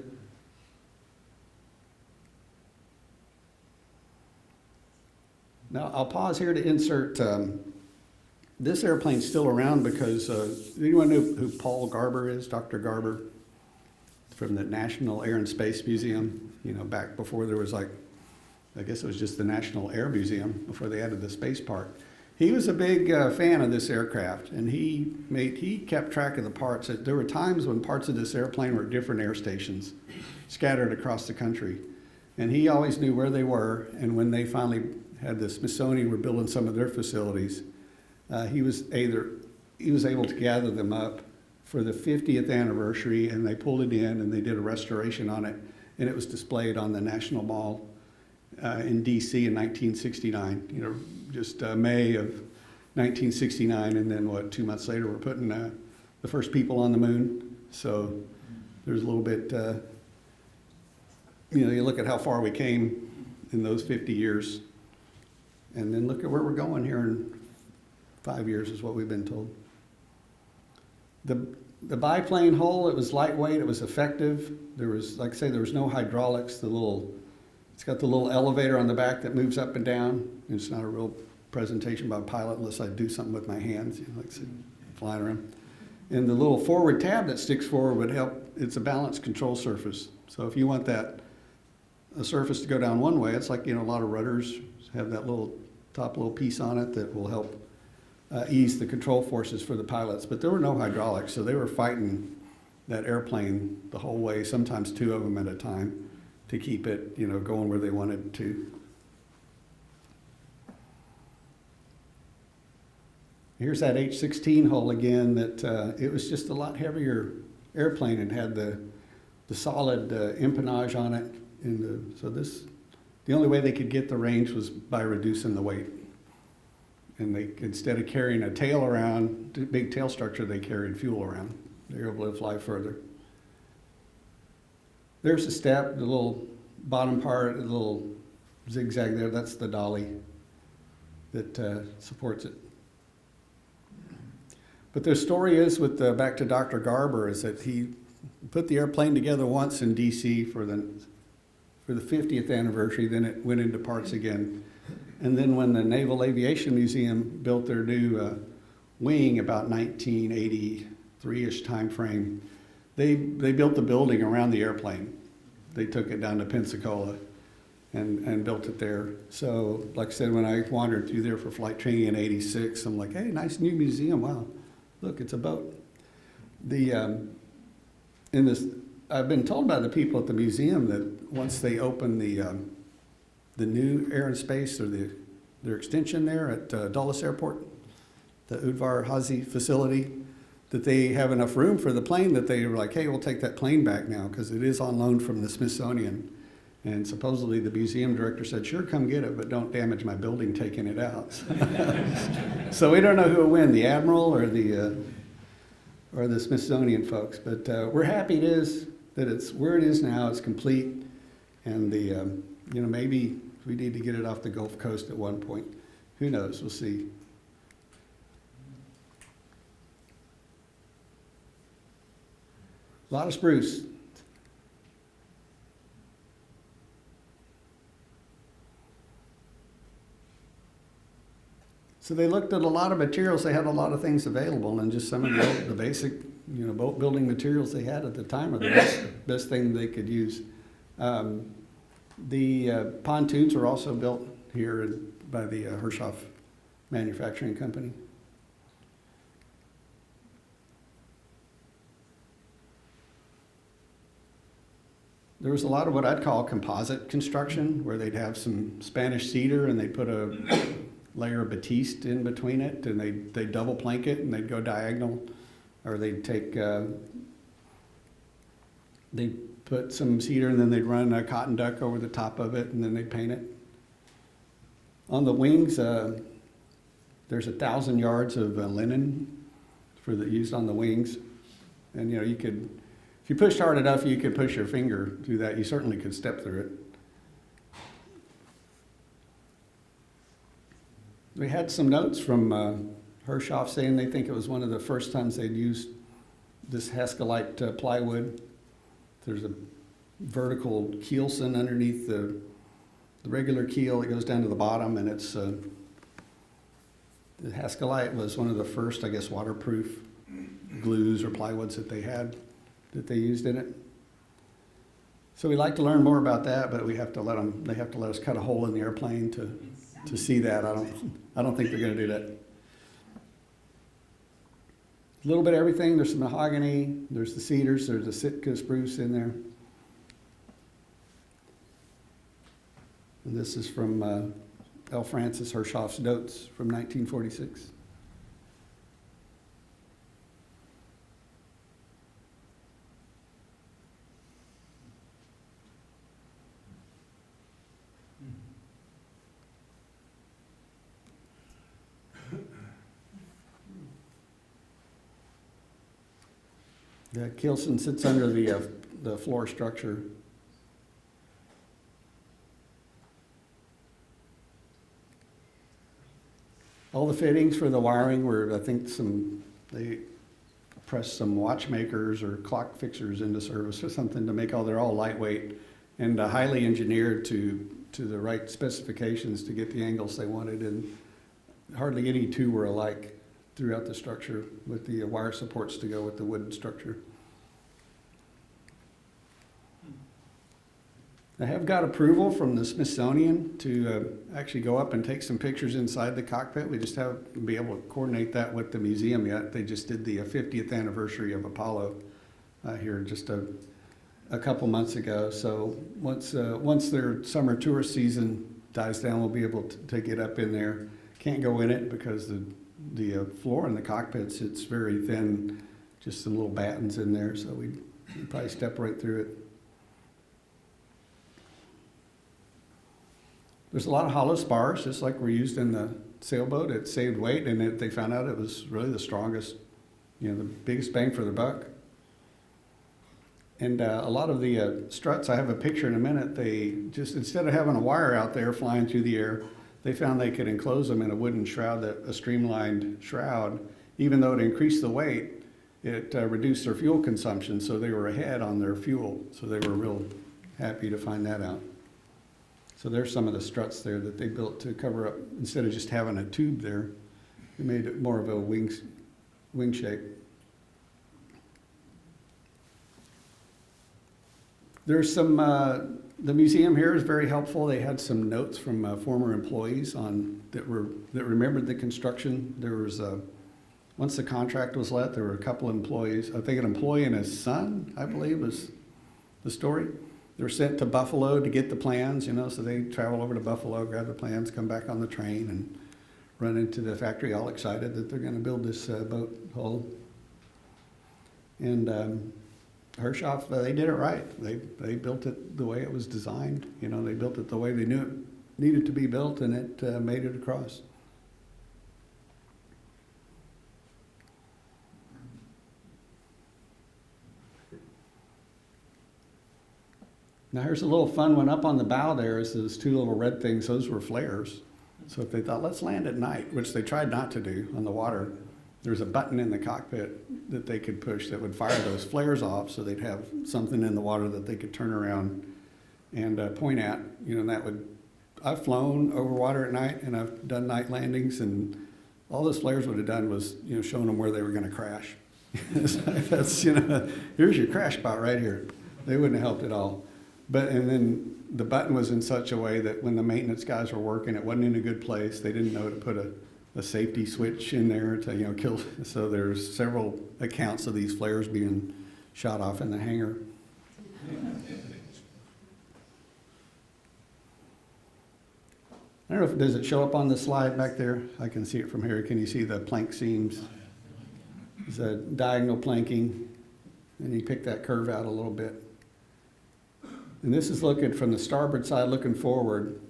Now, I'll pause here to insert, this airplane's still around because, anyone know who Paul Garber is, Dr. Garber, from the National Air and Space Museum, back before there was I guess it was just the National Air Museum before they added the space park. He was a big fan of this aircraft, and he kept track of the parts. There were times when parts of this airplane were at different air stations scattered across the country. And he always knew where they were, and when they finally had the Smithsonian were building some of their facilities, he was able to gather them up for the 50th anniversary, and they pulled it in and they did a restoration on it, and it was displayed on the National Mall in DC in 1969, just May of 1969, and then 2 months later we're putting the first people on the moon. So there's a little bit, you look at how far we came in those 50 years, and then look at where we're going here in 5 years is what we've been told. The biplane hull, it was lightweight, it was effective. There was, like I say, there was no hydraulics. It's got the little elevator on the back that moves up and down. It's not a real presentation by a pilot unless I do something with my hands, like flying around. And the little forward tab that sticks forward would help. It's a balance control surface. So if you want a surface to go down one way, it's like, a lot of rudders have that top little piece on it that will help ease the control forces for the pilots. But there were no hydraulics, so they were fighting that airplane the whole way, sometimes two of them at a time, to keep it, going where they wanted to. Here's that H-16 hull again. That it was just a lot heavier airplane and had the solid empennage on it. The only way they could get the range was by reducing the weight. And they, instead of carrying a tail around, the big tail structure, they carried fuel around. They were able to fly further. There's the step, the little bottom part, the little zigzag there, that's the dolly that supports it. But the story is, back to Dr. Garber, is that he put the airplane together once in DC for the 50th anniversary, then it went into parts again. And then when the Naval Aviation Museum built their new wing about 1983-ish time frame, they built the building around the airplane. They took it down to Pensacola and built it there. So like I said, when I wandered through there for flight training in '86, I'm like, hey, nice new museum. Wow, look, it's a boat. I've been told by the people at the museum that once they open the new Air and Space, or their extension there at Dulles Airport, the Udvar Hazy facility, that they have enough room for the plane that they were like, hey, we'll take that plane back now because it is on loan from the Smithsonian. And supposedly the museum director said, sure, come get it, but don't damage my building taking it out. So we don't know who will win, the Admiral or the Smithsonian folks. But we're happy that it's where it is now. It's complete. And maybe we need to get it off the Gulf Coast at one point. Who knows? We'll see. A lot of spruce. So they looked at a lot of materials. They had a lot of things available, and just some of the basic, boat building materials they had at the time are the best thing they could use. The pontoons were also built here by the Herreshoff Manufacturing Company. There was a lot of what I'd call composite construction, where they'd have some Spanish cedar and they'd put a layer of batiste in between it, and they'd double plank it and they'd go diagonal, or they'd take, they'd put some cedar and then they'd run a cotton duck over the top of it and then they'd paint it. On the wings, there's 1,000 yards of linen used on the wings, and you could. If you pushed hard enough, you could push your finger through that. You certainly could step through it. We had some notes from Herreshoff saying they think it was one of the first times they'd used this Heskelite plywood. There's a vertical keelson underneath the regular keel. It goes down to the bottom, and it's the Heskelite was one of the first, I guess, waterproof glues or plywoods that they used in it. So we'd like to learn more about that, but we have to they have to let us cut a hole in the airplane to see that. I don't think they're going to do that. A little bit of everything. There's some mahogany, there's the cedars, there's the Sitka spruce in there. And this is from L. Francis Herreshoff's notes from 1946. The keelson sits under the floor structure. All the fittings for the wiring were, I think, they pressed some watchmakers or clock fixers into service or something to make they're all lightweight and highly engineered to the right specifications to get the angles they wanted, and hardly any two were alike throughout the structure, with the wire supports to go with the wooden structure. I have got approval from the Smithsonian to actually go up and take some pictures inside the cockpit. We just haven't been able to coordinate that with the museum yet. They just did the 50th anniversary of Apollo here just a couple months ago. So once their summer tourist season dies down, we'll be able to get up in there. Can't go in it because the floor in the cockpits, it's very thin, just some little battens in there, so we'd probably step right through it. There's a lot of hollow spars, just like were used in the sailboat. It saved weight, and they found out it was really the strongest, the biggest bang for the buck. And a lot of the struts, I have a picture in a minute, they just, instead of having a wire out there flying through the air, they found they could enclose them in a wooden shroud, a streamlined shroud. Even though it increased the weight, it reduced their fuel consumption, so they were ahead on their fuel. So they were real happy to find that out. So there's some of the struts there that they built to cover up, instead of just having a tube there, they made it more of a wing shape. There's some, the museum here is very helpful. They had some notes from former employees that remembered the construction. There was, once the contract was let, there were a couple of employees. I think an employee and his son, I believe, was the story. They were sent to Buffalo to get the plans, so they travel over to Buffalo, grab the plans, come back on the train, and run into the factory all excited that they're going to build this boat hull. And Herreshoff, they did it right. They built it the way it was designed. You know, they built it the way they knew it needed to be built, and it made it across. Now here's a little fun one up on the bow there is those two little red things, those were flares. So if they thought, let's land at night, which they tried not to do on the water, there's a button in the cockpit that they could push that would fire those flares off so they'd have something in the water that they could turn around and point at, you know, and that would, I've flown over water at night and I've done night landings, and all those flares would have done was, you know, showing them where they were going to crash. That's, you know, here's your crash spot right here. They wouldn't have helped at all. But, and then the button was in such a way that when the maintenance guys were working, it wasn't in a good place. They didn't know to put a safety switch in there to, you know, kill. So there's several accounts of these flares being shot off in the hangar. I don't know if, does it show up on the slide back there? I can see it from here. Can you see the plank seams? It's a diagonal planking, and you pick that curve out a little bit. And this is looking from the starboard side, looking forward,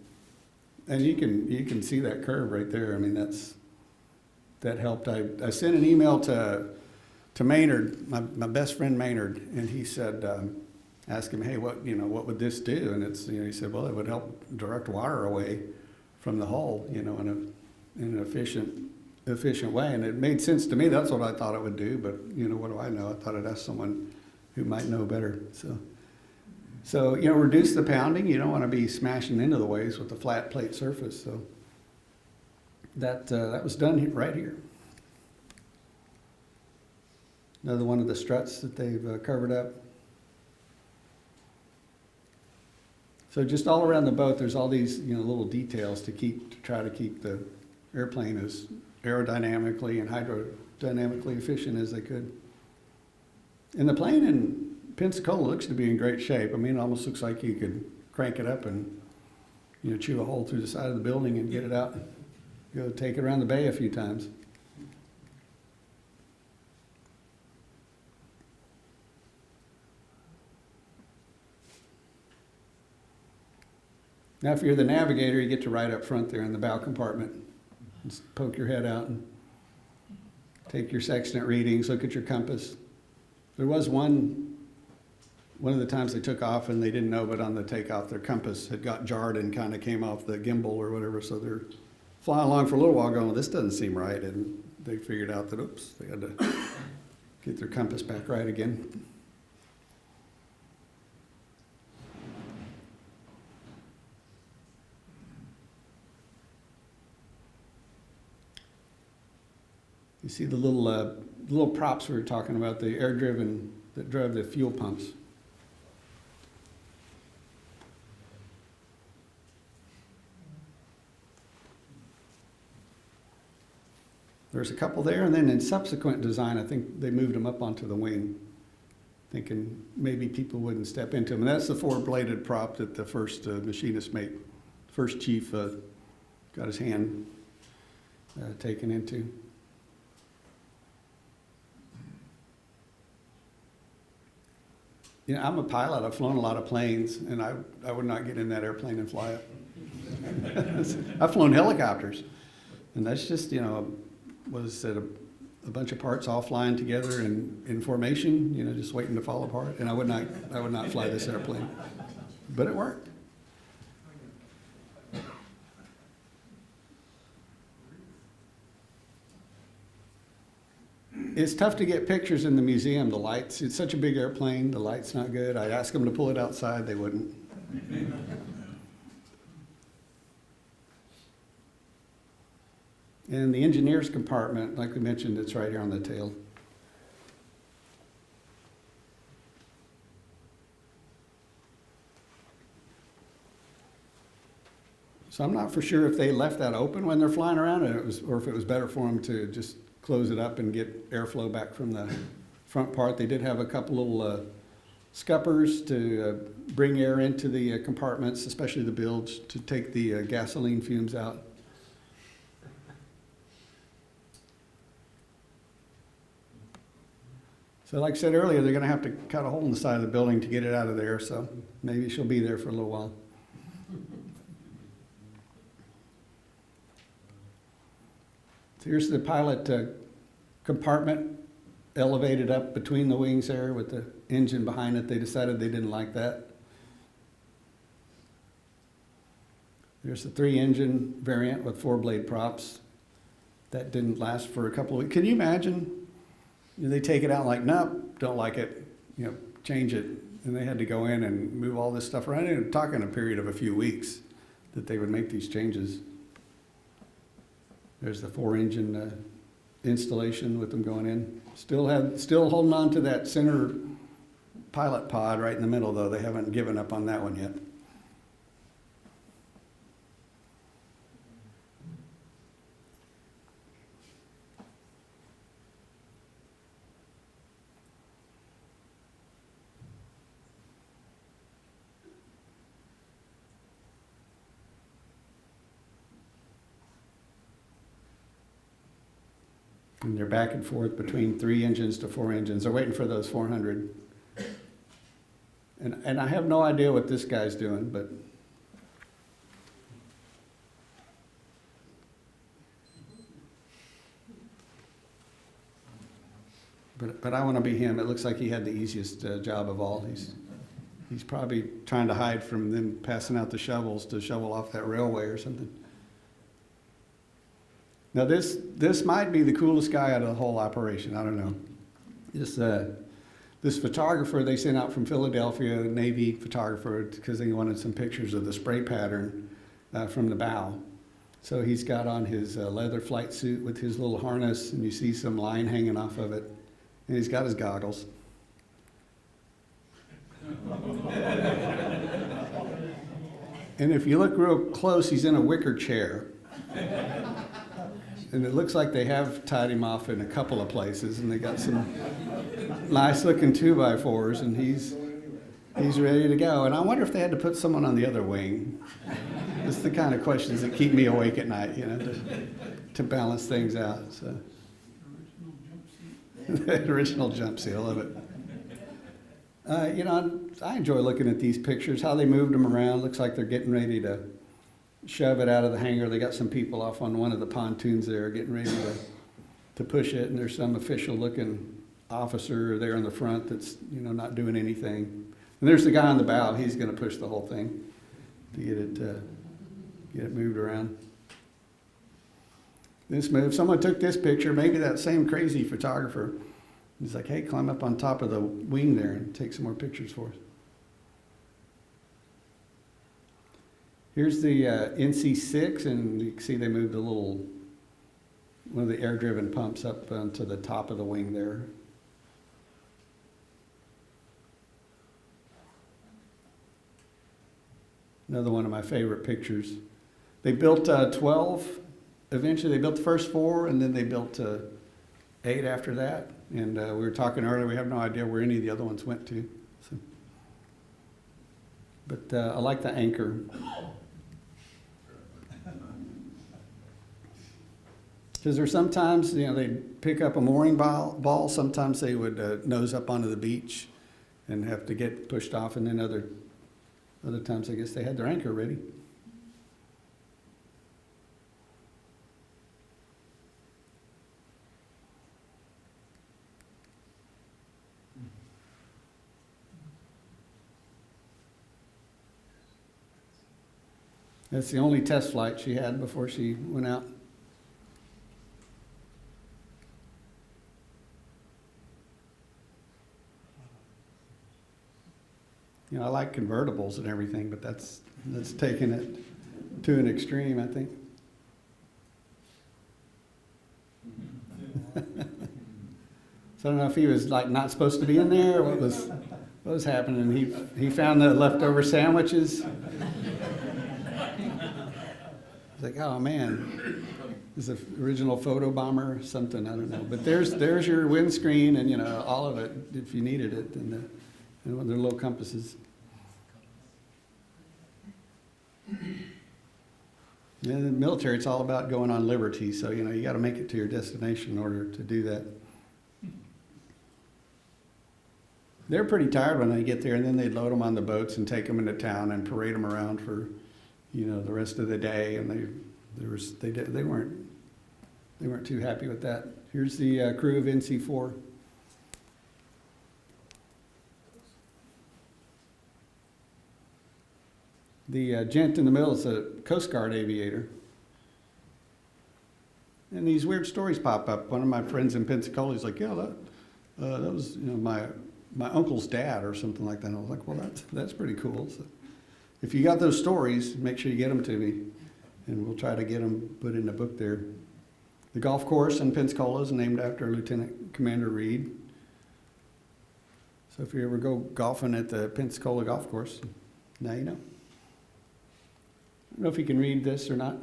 and you can see that curve right there. I mean, that helped. I sent an email to Maynard, my best friend Maynard, and he said, ask him, hey, what would this do? And it's, you know, he said, well, it would help direct water away from the hull, you know, in an efficient way. And it made sense to me. That's what I thought it would do. But you know, what do I know? I thought I'd ask someone who might know better. So, you know, reduce the pounding. You don't want to be smashing into the waves with a flat plate surface. So that was done right here. Another one of the struts that they've covered up. So just all around the boat, there's all these, you know, little details to try to keep the airplane as aerodynamically and hydrodynamically efficient as they could. And the plane in Pensacola looks to be in great shape. I mean, it almost looks like you could crank it up and, you know, chew a hole through the side of the building and get it out. Go take it around the bay a few times. Now, if you're the navigator, you get to ride up front there in the bow compartment. Just poke your head out and take your sextant readings, look at your compass. There was one of the times they took off and they didn't know, but on the takeoff, their compass had got jarred and kind of came off the gimbal or whatever. So they're flying along for a little while going, well, this doesn't seem right. And they figured out that, oops, they had to get their compass back right again. You see the little props we were talking about, the air-driven that drove the fuel pumps. There's a couple there, and then in subsequent design, I think they moved them up onto the wing, thinking maybe people wouldn't step into them. And that's the four-bladed prop that the first machinist made, first chief got his hand taken into. You know, I'm a pilot. I've flown a lot of planes, and I would not get in that airplane and fly it. I've flown helicopters, and that's just, you know, was it a bunch of parts all flying together in formation, you know, just waiting to fall apart. And I would not fly this airplane, but it worked. It's tough to get pictures in the museum. The lights, it's such a big airplane, the light's not good. I asked them to pull it outside, they wouldn't. And the engineer's compartment, like we mentioned, it's right here on the tail. So I'm not for sure if they left that open when they're flying around, or if it was better for them to just close it up and get airflow back from the front part. They did have a couple little scuppers to bring air into the compartments, especially the bilge, to take the gasoline fumes out. So So like I said earlier, they're gonna have to cut a hole in the side of the building to get it out of there, so maybe she'll be there for a little while. So here's the pilot compartment elevated up between the wings there with the engine behind it. They decided they didn't like that. There's the 3-engine variant with 4-blade props. That didn't last for a couple of weeks. Can you imagine? They take it out like, nope, don't like it, change it. And they had to go in and move all this stuff around. And talking a period of a few weeks that they would make these changes. There's the 4-engine installation with them going in. Still holding on to that center pilot pod right in the middle, though. They haven't given up on that one yet. And they're back and forth between 3 engines to 4 engines. They're waiting for those 400. And I have no idea what this guy's doing, but I want to be him. It looks like he had the easiest job of all. He's probably trying to hide from them passing out the shovels to shovel off that railway or something. Now this might be the coolest guy out of the whole operation. I don't know. This photographer they sent out from Philadelphia, a Navy photographer, because they wanted some pictures of the spray pattern from the bow. So he's got on his leather flight suit with his little harness, and you see some line hanging off of it. And he's got his goggles. And if you look real close, he's in a wicker chair. And it looks like they have tied him off in a couple of places, and they got some nice looking 2x4s, and he's ready to go. And I wonder if they had to put someone on the other wing. It's the kind of questions that keep me awake at night, to balance things out. So. The original jump seat, I love it. I enjoy looking at these pictures, how they moved them around. Looks like they're getting ready to shove it out of the hangar. They got some people off on one of the pontoons there getting ready to push it, and there's some official looking officer there in the front that's not doing anything. And there's the guy on the bow. He's going to push the whole thing to get it moved around. This move, someone took this picture, maybe that same crazy photographer. He's like, hey, climb up on top of the wing there and take some more pictures for us. Here's the NC6, and you can see they moved one of the air-driven pumps up onto the top of the wing there. Another one of my favorite pictures. They built 12. Eventually, they built the first 4, and then they built 8 after that. And we were talking earlier, we have no idea where any of the other ones went to. So. But I like the anchor. Because there's sometimes, they'd pick up a mooring ball. Sometimes they would nose up onto the beach and have to get pushed off. And then other times, I guess they had their anchor ready. That's the only test flight she had before she went out. I like convertibles and everything, but that's taking it to an extreme, I think. So I don't know if he was not supposed to be in there, or what was happening. He found the leftover sandwiches. He's like, oh man, this is the original photo bomber or something, I don't know. But there's your windscreen and all of it if you needed it, and their little compasses. In the military, it's all about going on liberty, so you got to make it to your destination in order to do that. they're pretty tired when they get there, and then they'd load them on the boats and take them into town and parade them around for, the rest of the day. And they weren't too happy with that. Here's the crew of NC4. The gent in the middle is a Coast Guard aviator. And these weird stories pop up. One of my friends in Pensacola is like, yeah, that was my uncle's dad or something like that. And I was like, well, that's pretty cool. So if you got those stories, make sure you get them to me, and we'll try to get them put in the book there. The golf course in Pensacola is named after Lieutenant Commander Reed. So if you ever go golfing at the Pensacola golf course, now you know. I don't know if you can read this or not,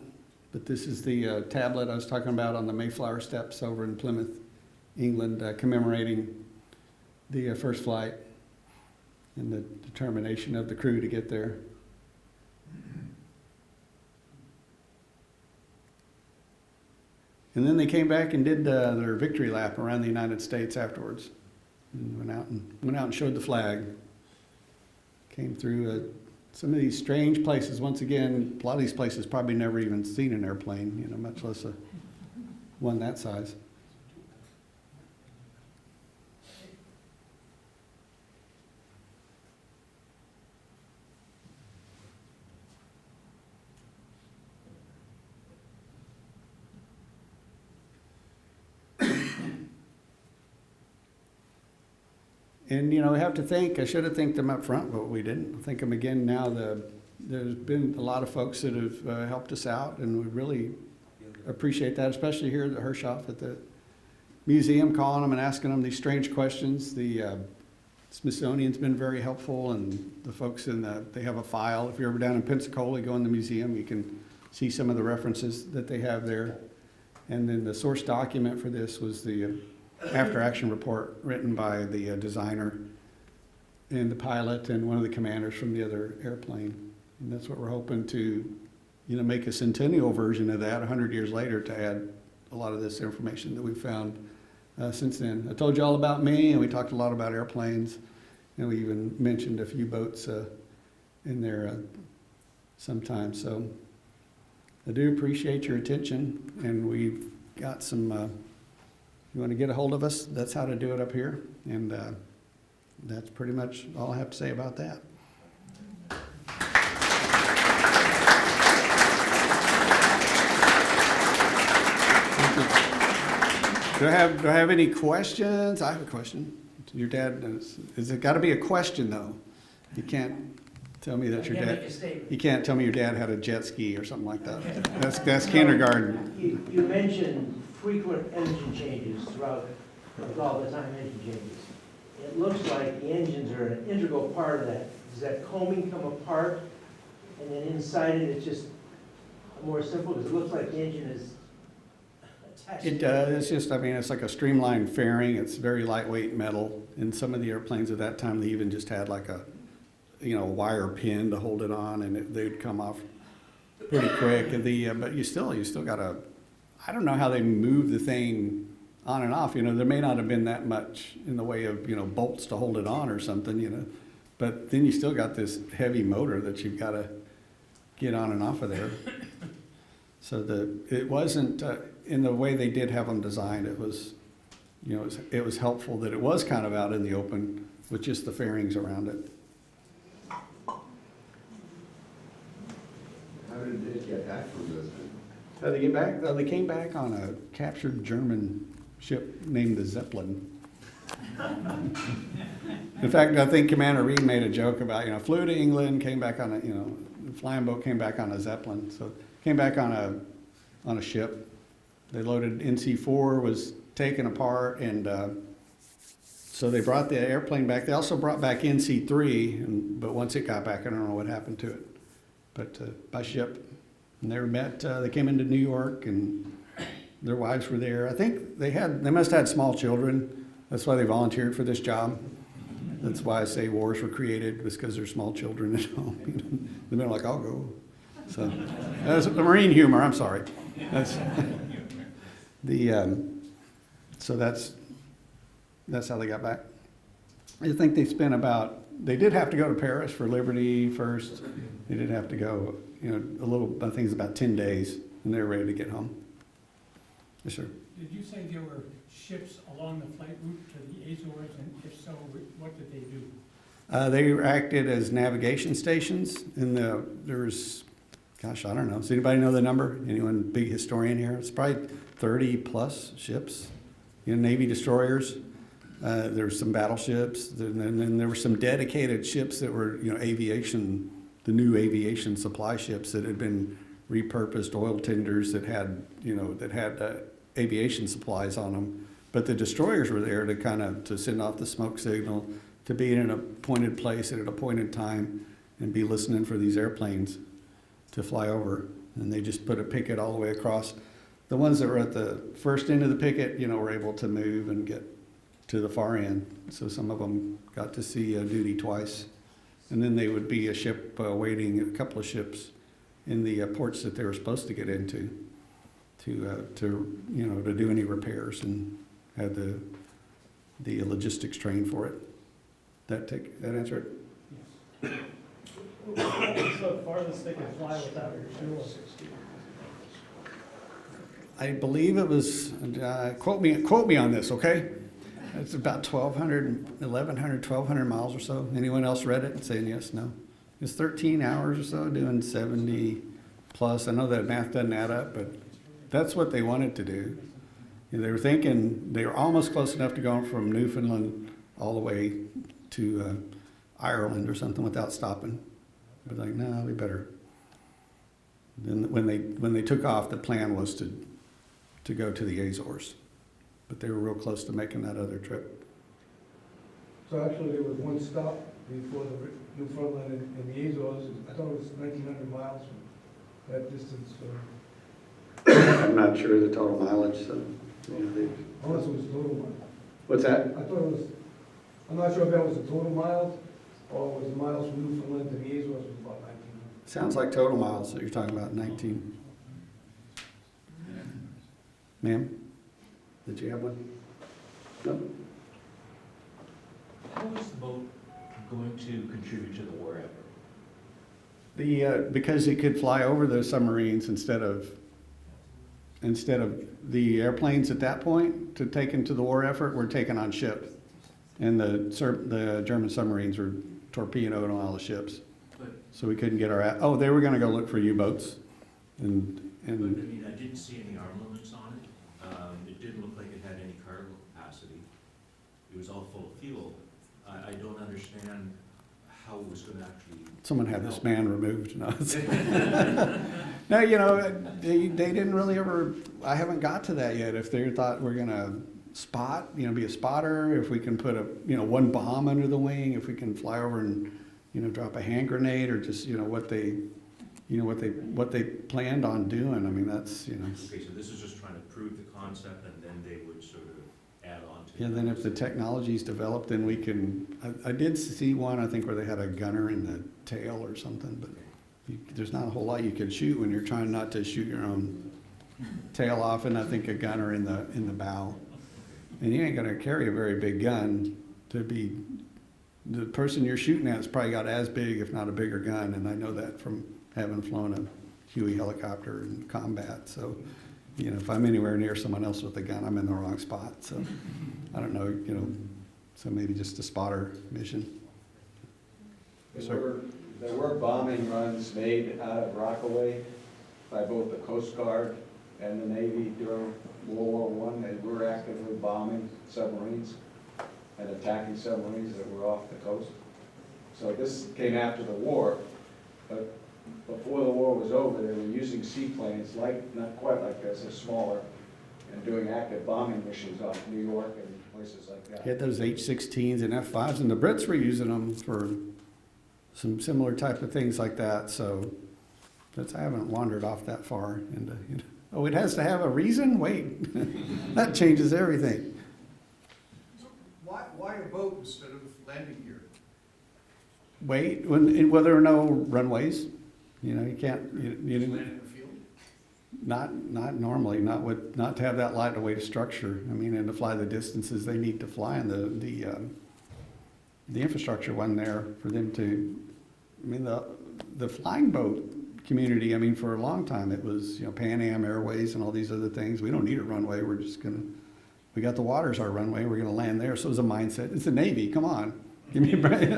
but this is the tablet I was talking about on the Mayflower Steps over in Plymouth, England, commemorating the first flight and the determination of the crew to get there. And then they came back and did their victory lap around the United States afterwards, and went out and showed the flag. Came through some of these strange places. Once again, a lot of these places probably never even seen an airplane, much less one that size. And, we have to I should have thanked them up front, but we didn't. I'll thank them again now. There's been a lot of folks that have helped us out, and we really appreciate that, especially here at the Herreshoff at the museum, calling them and asking them these strange questions. The Smithsonian's been very helpful, and the folks they have a file. If you're ever down in Pensacola, go in the museum, you can see some of the references that they have there. And then the source document for this was the after-action report written by the designer and the pilot and one of the commanders from the other airplane. And that's what we're hoping to, make a centennial version of that 100 years later, to add a lot of this information that we've found since then. I told you all about me, and we talked a lot about airplanes, and we even mentioned a few boats in there sometimes. So I do appreciate your attention, and we've got some you want to get a hold of us, that's how to do it up here. And that's pretty much all I have to say about that. Do I have any questions? I have a question. Your dad, is it got to be a question though? You can't tell me that your dad, you can't tell me your dad had a jet ski or something like that. That's kindergarten. You mentioned frequent engine changes throughout, with all the time engine changes. It looks like the engines are an integral part of that. Does that combing come apart, and then inside it, it's just more simple? Because it looks like the engine is attached. It does. It's just, it's like a streamlined fairing. It's very lightweight metal. In some of the airplanes at that time, they even just had like a, wire pin to hold it on, and they'd come off pretty quick. And but you still got to, I don't know how they move the thing on and off. There may not have been that much in the way of, bolts to hold it on or something, but then you still got this heavy motor that you've got to get on and off of there. So it wasn't, in the way they did have them designed, it was, it was helpful that it was kind of out in the open with just the fairings around it. How did it get back from this? How did they get back? They came back on a captured German ship named the Zeppelin. In fact, I think Commander Reed made a joke about, flew to England, came back on a, the flying boat came back on a Zeppelin. So came back on a ship. They loaded NC4, was taken apart, and so they brought the airplane back. They also brought back NC3, but once it got back, I don't know what happened to it. But by ship. And they came into New York, and their wives were there. I think they must have had small children. That's why they volunteered for this job. That's why I say wars were created, was because there's small children at home. They've been like, I'll go. So that's the marine humor, I'm sorry. That's so that's how they got back. I think they spent about, they did have to go to Paris for Liberty first. They did have to go, a little, I think it's about 10 days, and they're ready to get home. Yes, sir. Did you say there were ships along the flight route to the Azores, and if so, what did they do? They acted as navigation stations, and there's, gosh, I don't know. Does anybody know the number? Anyone big historian here? It's probably 30 plus ships, Navy destroyers. There were some battleships, and then there were some dedicated ships that were, aviation, the new aviation supply ships that had been repurposed, oil tenders that had, aviation supplies on them. But the destroyers were there to send off the smoke signal, to be in an appointed place at an appointed time, and be listening for these airplanes to fly over. And they just put a picket all the way across. The ones that were at the first end of the picket, were able to move and get to the far end. So some of them got to see duty twice. And then they would be a ship waiting, a couple of ships in the ports that they were supposed to get into to do any repairs, and had the logistics trained for it. That answer it? What's the farthest they could fly without refueling? I believe it was, quote me on this, okay? It's about 1,100 miles or so. Anyone else read it and saying yes, no? It's 13 hours or so, doing 70 plus. I know that math doesn't add up, but that's what they wanted to do. They were thinking they were almost close enough to go from Newfoundland all the way to Ireland or something without stopping. But like, no, we better. Then when they took off, the plan was to go to the Azores, but they were real close to making that other trip. So actually, there was one stop before the Newfoundland and the Azores. I thought it was 1,900 miles from that distance. I'm not sure the total mileage, so. Unless it was total miles. What's that? I thought it was, I'm not sure if that was the total miles, or was the miles from Newfoundland to the Azores was about 1,900. Sounds like total miles that you're talking about, 19. Ma'am? Did you have one? No? How is the boat going to contribute to the war effort? Because it could fly over the submarines instead of the airplanes at that point to take into the war effort, were taken on ships. And the German submarines were torpedoing all the ships. So we couldn't get they were gonna go look for U-boats. But I mean, I didn't see any armaments on it. It didn't look like it had any cargo capacity. It was all full of fuel. I don't understand how it was gonna actually. Someone had this man removed. No, no, they didn't really ever, I haven't got to that yet. If they thought we're gonna spot, be a spotter, if we can put one bomb under the wing, if we can fly over and, drop a hand grenade, or just, what they planned on doing. I mean, that's, Okay, so this is just trying to prove the concept, and then they would sort of add on to it. Yeah, then if the technology's developed, then we can, I did see one, I think, where they had a gunner in the tail or something, but there's not a whole lot you can shoot when you're trying not to shoot your own tail off, and I think a gunner in the bow. And you ain't gonna carry a very big gun to be, the person you're shooting at's probably got as big, if not a bigger gun, and I know that from having flown a Huey helicopter in combat. So, if I'm anywhere near someone else with a gun, I'm in the wrong spot. So, I don't know, so maybe just a spotter mission. There were bombing runs made out of Rockaway by both the Coast Guard and the Navy during World War I. They were actively bombing submarines and attacking submarines that were off the coast. So this came after the war, but before the war was over, they were using seaplanes, not quite like this, they're smaller, and doing active bombing missions off New York and places like that. You had those H-16s and F-5s, and the Brits were using them for some similar type of things like that. So I haven't wandered off that far into, oh, it has to have a reason? Wait, that changes everything. So why a boat instead of landing gear? Wait, well, there are no runways. You can't, you didn't. Land in the field? Not normally, not to have that light weight of structure. I mean, and to fly the distances they need to fly in the infrastructure wasn't there for them to, I mean, the flying boat community, I mean, for a long time, it was, you know, Pan Am Airways and all these other things. We don't need a runway, we're just gonna, we got the water's our runway, we're gonna land there. So it was a mindset. It's the Navy, come on, give me a break.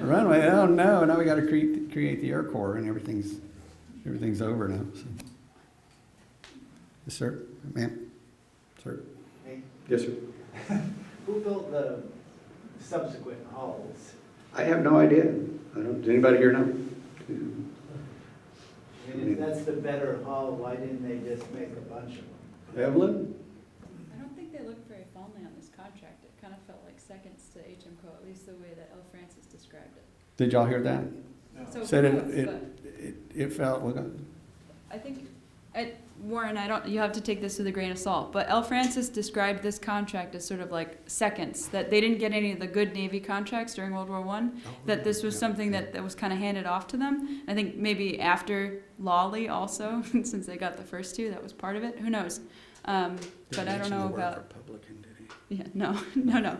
Runway, oh no, now we gotta create the Air Corps and everything's over now, so. Yes, sir, ma'am, sir. Hey, Yes, sir. who built the subsequent hulls? I have no idea. I don't, does anybody here know? And if that's the better hull, why didn't they just make a bunch of them? Evelyn? I don't think they looked very fondly on this contract. It kind of felt like seconds to HMCo, at least the way that L. Francis described it. Did y'all hear that? So Said who knows, but it felt, well, I think, Warren, you have to take this with a grain of salt, but L. Francis described this contract as sort of like seconds, that they didn't get any of the good Navy contracts during World War I, that this was something that was kind of handed off to them. I think maybe after Lawley also, since they got the first two, that was part of it. Who knows? But I don't know about. Republican, did he? Yeah, no.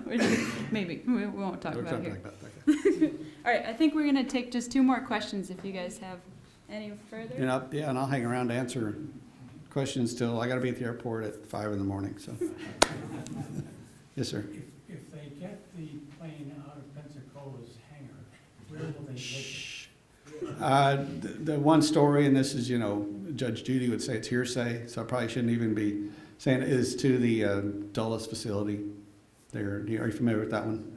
Maybe we won't talk about it here. that. All right, I think we're gonna take just 2 more questions if you guys have any further. Yeah, and I'll hang around to answer questions till, I gotta be at the airport at 5 in the morning, so. Yes, sir. If they get the plane out of Pensacola's hangar, where will they take it? The one story, and this is, you know, Judge Judy would say it's hearsay, so I probably shouldn't even be saying it, is to the Dulles facility there. Are you familiar with that one?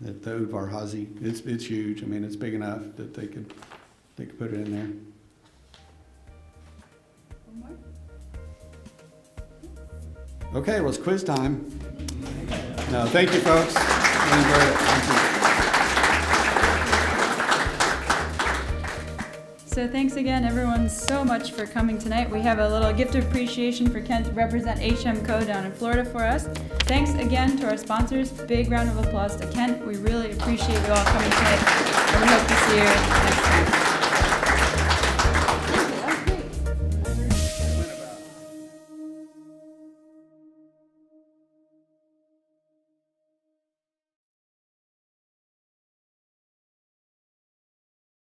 At the Udvar Hazy. It's huge. I mean, it's big enough that they could put it in there. One more? Okay, well, it's quiz time. No, thank you, folks. I enjoyed it. Thank you. So thanks again, everyone, so much for coming tonight. We have a little gift of appreciation for Kent to represent HMCo down in Florida for us. Thanks again to our sponsors. Big round of applause to Kent. We really appreciate you all coming tonight, and we hope to see you next time.